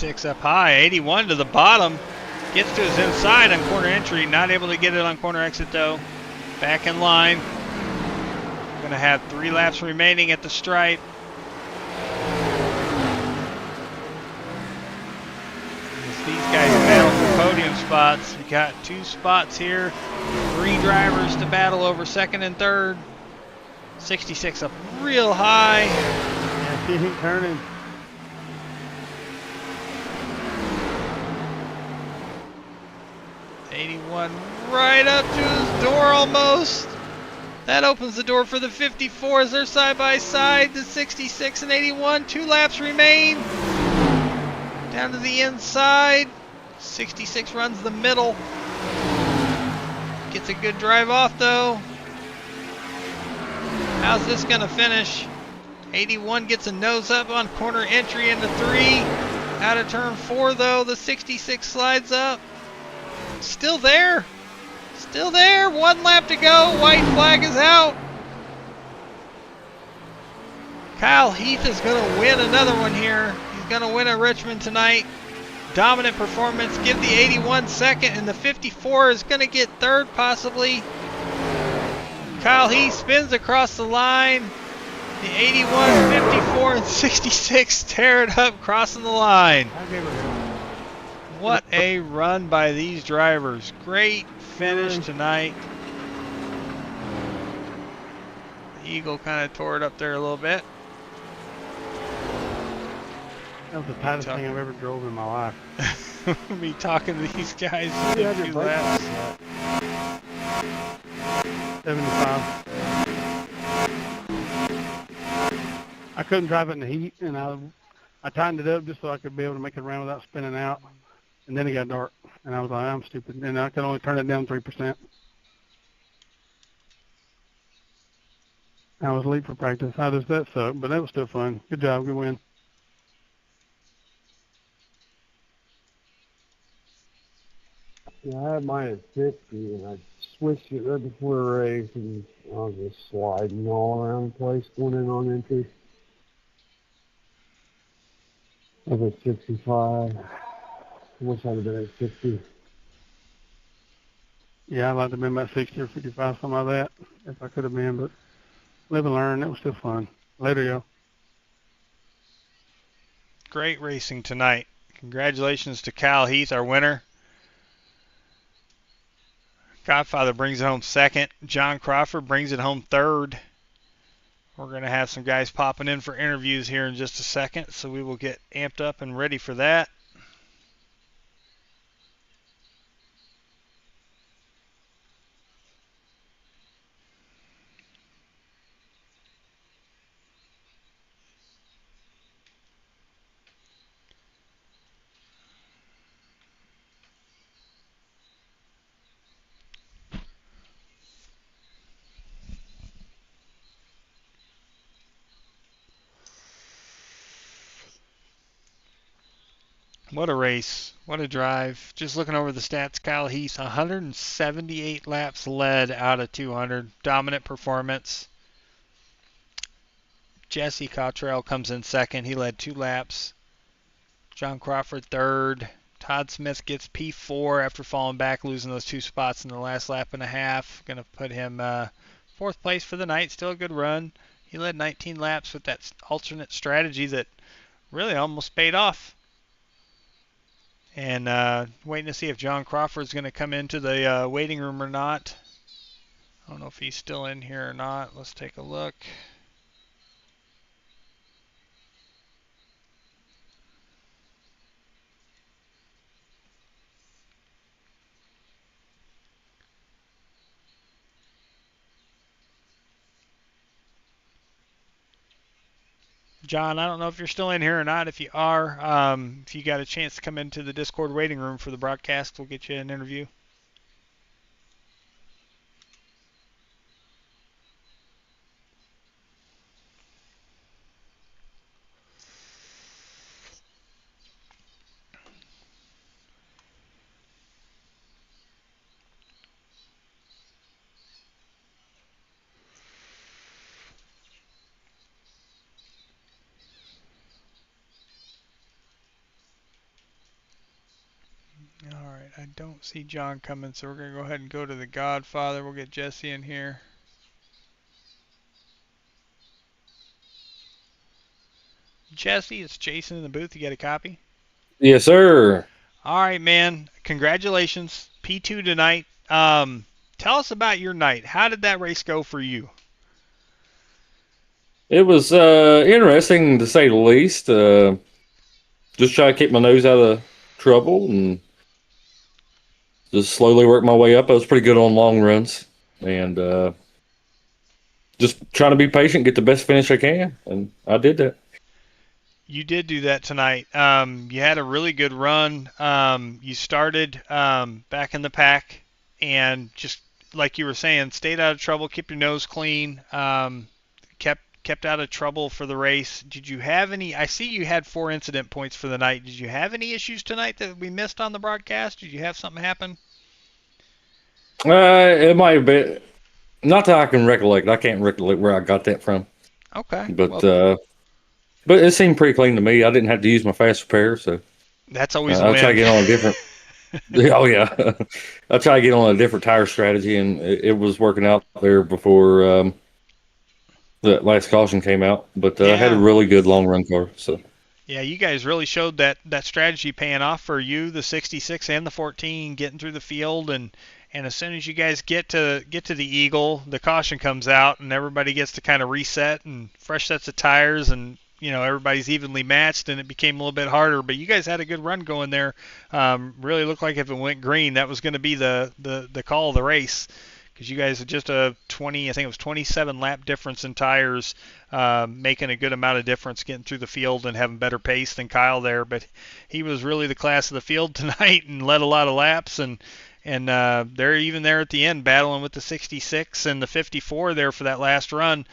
66 up high. 81 to the bottom. Gets to his inside on corner entry. Not able to get it on corner exit though. Back in line. Going to have 3 laps remaining at the stripe. As these guys battle for podium spots. We got 2 spots here. 3 drivers to battle over second and third. 66 up real high. Yeah, she ain't turning. '81 right up to his door almost. That opens the door for the 54s. They're side by side. The 66 and 81. 2 laps remain. Down to the inside. 66 runs the middle. Gets a good drive off though. How's this gonna finish? 81 gets a nose up on corner entry into 3. Out of turn 4 though. The 66 slides up. Still there. Still there. 1 lap to go. White flag is out. Kyle Heath is going to win another one here. He's going to win at Richmond tonight. Dominant performance. Give the 81 second, and the 54 is going to get third possibly. Kyle Heath spins across the line. The 81, 54, and 66 tear it up crossing the line. What a run by these drivers. Great finish tonight. The Eagle kind of tore it up there a little bit. That was the tightest thing I've ever drove in my life. We'll be talking to these guys in Yeah, a few your brake laps. 75. I couldn't drive it in the heat, and I tightened it up just so I could be able to make it around without spinning out. And then it got dark, and I was like, I'm stupid. And I could only turn it down 3%. I was late for practice. That sucked, but that was still fun. Good job, good win. Yeah, I had mine at 50, and I switched it right before the race, and I was just sliding all around the place, going in on entry. I was at 65. I wish I'd have been at 60. Yeah, I'd like to have been about 60 or 55, something like that, if I could have been, but live and learn. It was still fun. Later, y'all. Great racing tonight. Congratulations to Kyle Heath, our winner. Godfather brings it home second. John Crawford brings it home third. We're going to have some guys popping in for interviews here in just a second, so we will get amped up and ready for that. What a race. What a drive. Just looking over the stats, Kyle Heath, 178 laps led out of 200. Dominant performance. Jesse Cottrell comes in second. He led 2 laps. John Crawford third. Todd Smith gets P4 after falling back, losing those 2 spots in the last lap and a half. Going to put him 4th place for the night. Still a good run. He led 19 laps with that alternate strategy that really almost paid off. And waiting to see if John Crawford's going to come into the waiting room or not. I don't know if he's still in here or not. Let's take a look. John, I don't know if you're still in here or not. If you are, if you got a chance to come into the Discord waiting room for the broadcast, we'll get you an interview. I don't see John coming, so we're going to go ahead and go to the Godfather. We'll get Jesse in here. Jesse, it's Jason in the booth. You got a copy? Yes, sir. All right, man. Congratulations. P2 tonight. Tell us about your night. How did that race go for you? It was interesting to say the least. Just try to keep my nose out of trouble and just slowly work my way up. I was pretty good on long runs and just trying to be patient, get the best finish I can, and I did that. You did do that tonight. You had a really good run. You started back in the pack and just like you were saying, stayed out of trouble, kept your nose clean, kept out of trouble for the race. Did you have any? I see you had 4 incident points for the night. Did you have any issues tonight that we missed on the broadcast? Did you have something happen? It might have been, not that I can recollect. I can't recollect where I got that from. Okay. But it seemed pretty clean to me. I didn't have to use my fast repair, so that's always a I'll win. try to get on a different. Oh yeah, I'll try to get on a different tire strategy, and it was working out there before the last caution came out. But I had a really good long run car, so. Yeah, you guys really showed that strategy paying off for you, the 66 and the 14, getting through the field, and as soon as you guys get to the Eagle, the caution comes out, and everybody gets to kind of reset and fresh sets of tires, and everybody's evenly matched, and it became a little bit harder. But you guys had a good run going there. Really looked like if it went green, that was going to be the call of the race, because you guys had just a 27 lap difference in tires, making a good amount of difference getting through the field and having better pace than Kyle there. But he was really the class of the field tonight and led a lot of laps, and they're even there at the end battling with the 66 and the 54 there for that last run.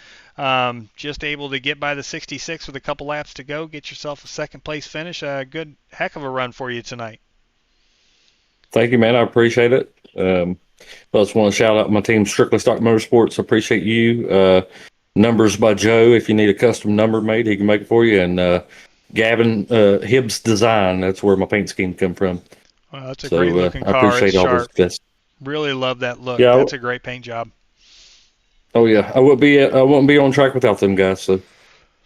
Just able to get by the 66 with a couple laps to go, get yourself a second place finish. A good heck of a run for you tonight. Thank you, man. I appreciate it. I just want to shout out my team, Strictly Stock Motorsports. I appreciate you. Numbers by Joe. If you need a custom number made, he can make it for you. And Gavin Hibbs Design. That's where my paint scheme come from. Well, that's a great looking car. I appreciate it's all sharp. those guys. Really love that look. Yeah, that's a great paint job. Oh yeah, I wouldn't be on track without them guys. So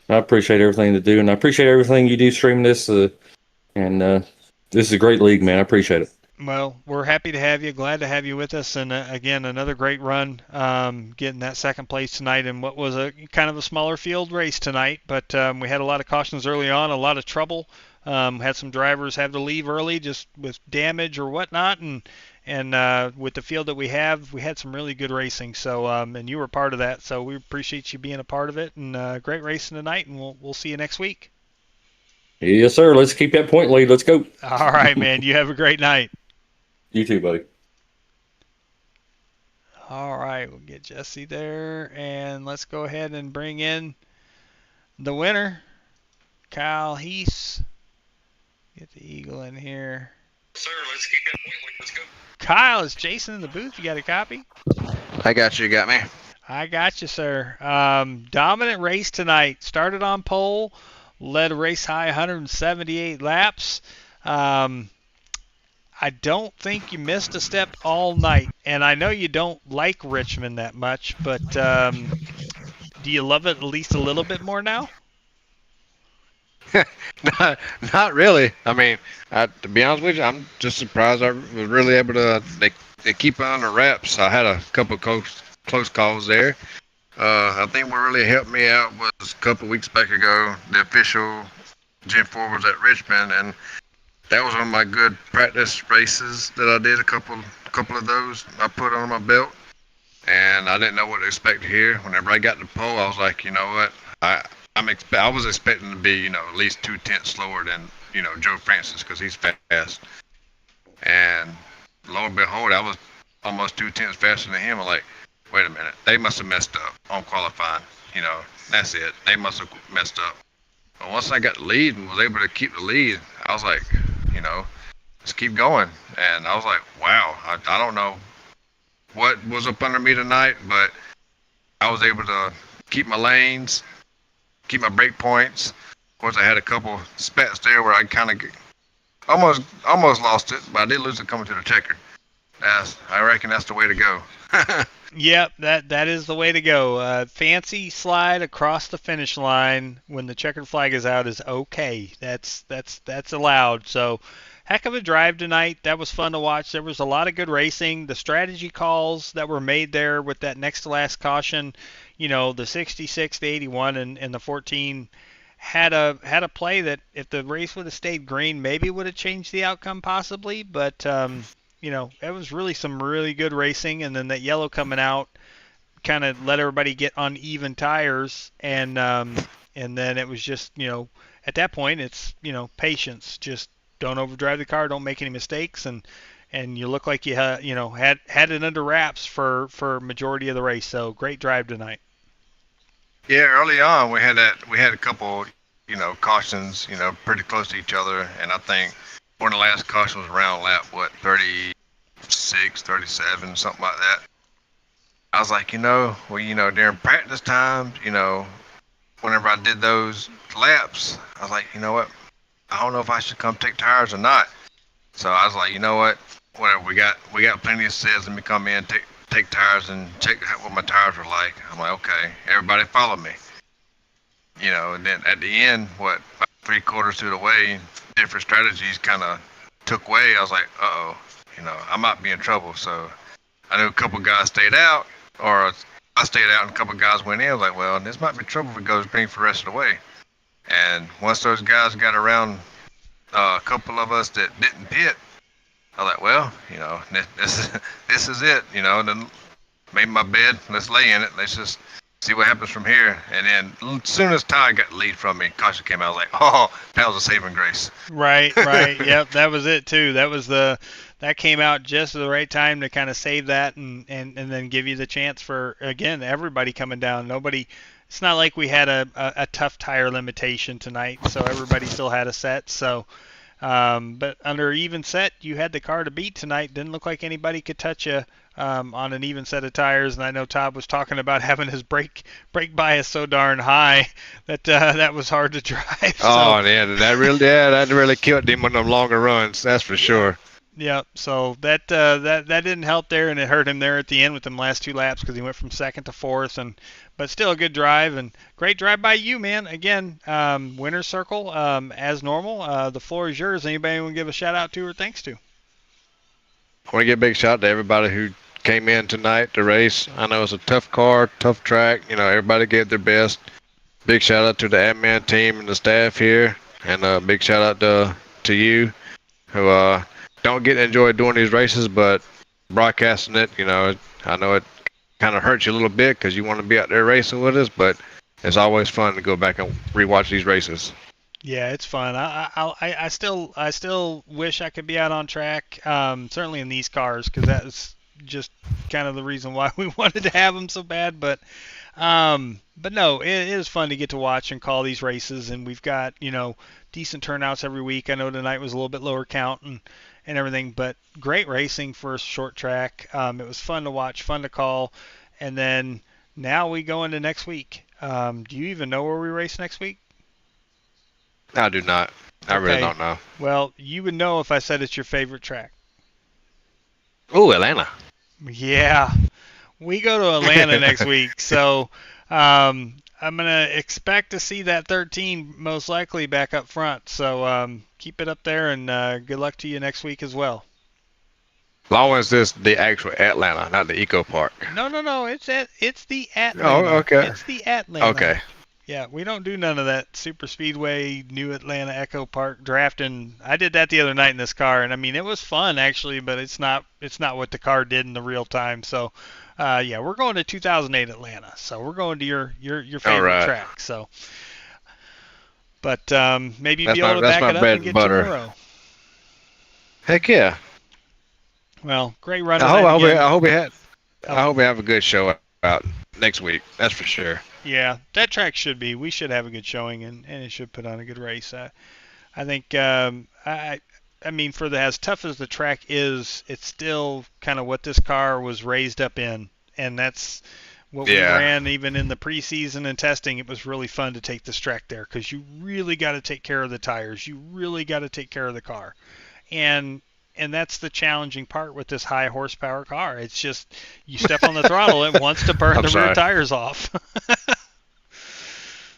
I appreciate everything they do, and I appreciate everything you do streaming this. And this is a great league, man. I appreciate it. Well, we're happy to have you. Glad to have you with us. And again, another great run, getting that second place tonight in what was a kind of a smaller field race tonight. But we had a lot of cautions early on, a lot of trouble. Had some drivers have to leave early just with damage or whatnot. And with the field that we had some really good racing. So and you were part of that. So we appreciate you being a part of it. And great racing tonight. And we'll see you next week. Yes, sir. Let's keep that point lead. Let's go. All right, man. You have a great night. You too, buddy. All right, we'll get Jesse there, and let's go ahead and bring in the winner, Kyle Heese. Get the Eagle in here. Sir, let's keep that point. Let's go. Kyle, is Jason in the booth? You got a copy? I got you. You got me? I got you, sir. Dominant race tonight. Started on pole, led a race high 178 laps. I don't think you missed a step all night, and I know you don't like Richmond that much, but do you love it at least a little bit more now? Not really. I mean, to be honest with you, I'm just surprised I was really able to. They keep it under wraps. I had a couple of close calls there. I think what really helped me out was a couple of weeks back ago, the official Gen 4 was at Richmond, and that was one of my good practice races that I did. A couple of those I put on my belt, and I didn't know what to expect here. Whenever I got to the pole, I was like, you know what, I was expecting to be, at least 2/10 slower than, Joe Francis, because he's fast. And lo and behold, I was almost 2/10 faster than him. I'm like, wait a minute, they must have messed up on qualifying. That's it. They must have messed up. But once I got the lead and was able to keep the lead, I was like, let's keep going. And I was like, wow, I don't know what was up under me tonight, but I was able to keep my lanes, keep my brake points. Of course, I had a couple spats there where I kind of almost lost it, but I did lose it coming to the checker. I reckon that's the way to go. Yep, that is the way to go. Fancy slide across the finish line when the checkered flag is out is okay. That's allowed. So, heck of a drive tonight. That was fun to watch. There was a lot of good racing. The strategy calls that were made there with that next to last caution, the 66, the 81, and the 14 had a play that if the race would have stayed green, maybe would have changed the outcome possibly. But it was really some really good racing, and then that yellow coming out kind of let everybody get uneven tires, and then it was just at that point it's patience. Just don't overdrive the car, don't make any mistakes, and you look like you had it under wraps for majority of the race. So great drive tonight. Yeah, early on we had a couple cautions pretty close to each other, and I think one of the last cautions was around lap 36, 37, something like that. I was like, during practice times, whenever I did those laps, I was like, you know what, I don't know if I should come take tires or not. So I was like, you know what, whatever, we got plenty of sets. Let me come in, take tires and check what my tires were like. I'm like, okay, everybody follow me. And then at the end, about 3/4 through the way, different strategies kind of took way. I was like, uh-oh, I might be in trouble. So I knew a couple guys stayed out, or I stayed out and a couple guys went in. I was like, well, this might be trouble if it goes green for the rest of the way. And once those guys got around a couple of us that didn't pit, I was like, well, this is it, and then made my bed, let's lay in it, let's just see what happens from here. And then as soon as Ty got the lead from me, caution came out, I was like, oh, that was a saving grace. Right. Yep, that was it too. That came out just at the right time to kind of save that and then give you the chance for, again, everybody coming down. It's not like we had a tough tire limitation tonight, so everybody still had a set. So, but under even set, you had the car to beat tonight. Didn't look like anybody could touch you on an even set of tires. And I know Todd was talking about having his brake bias so darn high that was hard to drive. So. Oh, yeah, that really killed him on them longer runs. That's for sure. Yeah, so that didn't help there, and it hurt him there at the end with them last two laps because he went from second to fourth, but still a good drive and great drive by you, man. Again, winner's circle as normal. The floor is yours. Anybody want to give a shout out to or thanks to? I want to give a big shout out to everybody who came in tonight to race. I know it's a tough car, tough track. Everybody gave their best. Big shout out to the admin team and the staff here, and a big shout out to you who don't get to enjoy doing these races, but broadcasting it, I know it kind of hurts you a little bit because you want to be out there racing with us, but it's always fun to go back and rewatch these races. Yeah, it's fun. I still wish I could be out on track, certainly in these cars, because that's just kind of the reason why we wanted to have them so bad. But no, it is fun to get to watch and call these races, and we've got decent turnouts every week. I know tonight was a little bit lower count and everything, but great racing for a short track. It was fun to watch, fun to call, and then now we go into next week. Do you even know where we race next week? I do not. I really don't know. Well, you would know if I said it's your favorite track. Oh, Atlanta. Yeah, we go to Atlanta next week, so I'm gonna expect to see that 13 most likely back up front. So keep it up there, and good luck to you next week as well. Long as this the actual Atlanta, not the Eco Park. No, it's the Atlanta. Oh, okay. It's the Atlanta. Okay. Yeah, we don't do none of that super speedway, New Atlanta Echo Park drafting. I did that the other night in this car, and I mean it was fun actually, but it's not what the car did in the real time. So, yeah, we're going to 2008 Atlanta. So we're going to your favorite track. So, but maybe you'll be able to back it up and get 2 in a row. Heck yeah. Well, great run. I hope we have a good show out next week. That's for sure. Yeah, that track should be. We should have a good showing, and it should put on a good race. I think. I mean, for as tough as the track is, it's still kind of what this car was raised up in, and that's what we Yeah. ran even in the preseason and testing, it was really fun to take this track there because you really got to take care of the tires. You really got to take care of the car. And that's the challenging part with this high horsepower car. It's just you step on the throttle, it wants to burn I'm the rear sorry. tires off.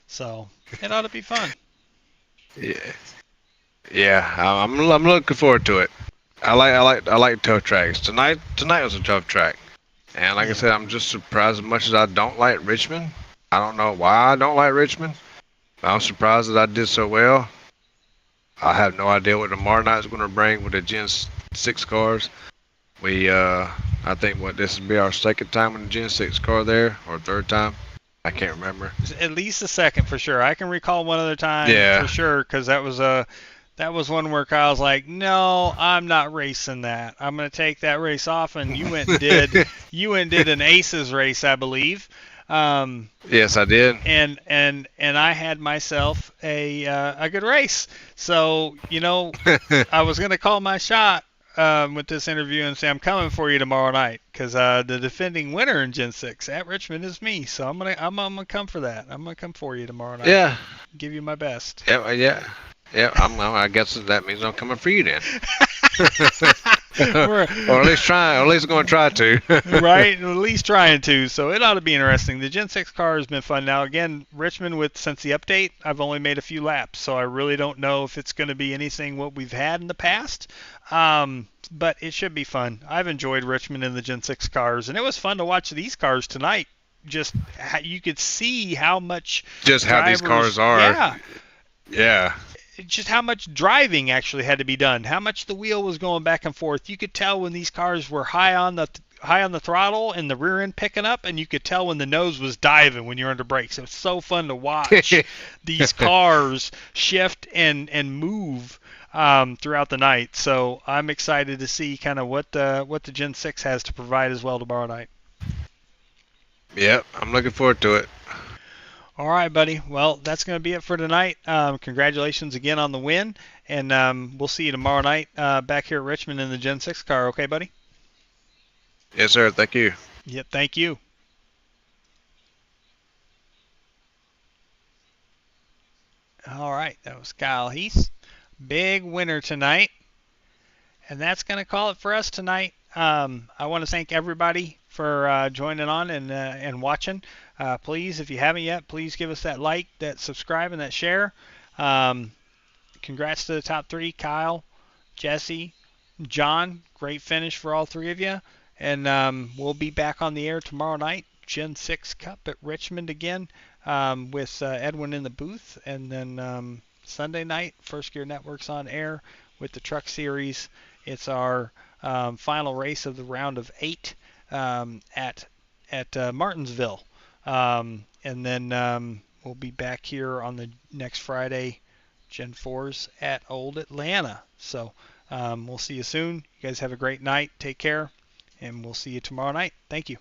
So it ought to be fun. Yeah, I'm looking forward to it. I like tough tracks. Tonight was a tough track, and like I said, I'm just surprised as much as I don't like Richmond. I don't know why I don't like Richmond. I'm surprised that I did so well. I have no idea what tomorrow night is going to bring with the Gen 6 cars. I think this will be our second time in the Gen 6 car there, or third time. I can't remember. At least a second for sure. I can recall one other time Yeah. for sure because that was one where Kyle's like, no, I'm not racing that. I'm going to take that race off, and you went and did an Aces race, I believe. Yes, I did. And I had myself a good race. So I was going to call my shot with this interview and say I'm coming for you tomorrow night because the defending winner in Gen 6 at Richmond is me. So I'm gonna come for that. I'm gonna come for you tomorrow night. Yeah. Give you my best. Yeah. I guess that means I'm coming for you then. or at least trying. Or at least going to try to. Right, at least trying to. So it ought to be interesting. The Gen 6 car has been fun. Now again, Richmond since the update, I've only made a few laps, so I really don't know if it's going to be anything what we've had in the past. But it should be fun. I've enjoyed Richmond in the Gen 6 cars, and it was fun to watch these cars tonight. Just you could see how much just how these cars are. Yeah. Just how much driving actually had to be done, how much the wheel was going back and forth. You could tell when these cars were high on the throttle and the rear end picking up, and you could tell when the nose was diving when you're under brakes. It was so fun to watch these cars shift and move throughout the night. So I'm excited to see kind of what the Gen 6 has to provide as well tomorrow night. Yep, I'm looking forward to it. All right, buddy. Well, that's going to be it for tonight. Congratulations again on the win, and we'll see you tomorrow night back here at Richmond in the Gen 6 car. Okay, buddy? Yes, sir. Thank you. Yep, thank you. All right, that was Kyle Heath. Big winner tonight. And that's going to call it for us tonight. I want to thank everybody for joining on and watching. Please, if you haven't yet, please give us that like, that subscribe, and that share. Congrats to the top three, Kyle, Jesse, John. Great finish for all three of you. And we'll be back on the air tomorrow night, Gen 6 Cup at Richmond again with Edwin in the booth. And then Sunday night, First Gear Network's on air with the Truck Series. It's our final race of the round of 8 at Martinsville. And then we'll be back here on the next Friday, Gen 4s at Old Atlanta. So we'll see you soon. You guys have a great night. Take care. And we'll see you tomorrow night. Thank you.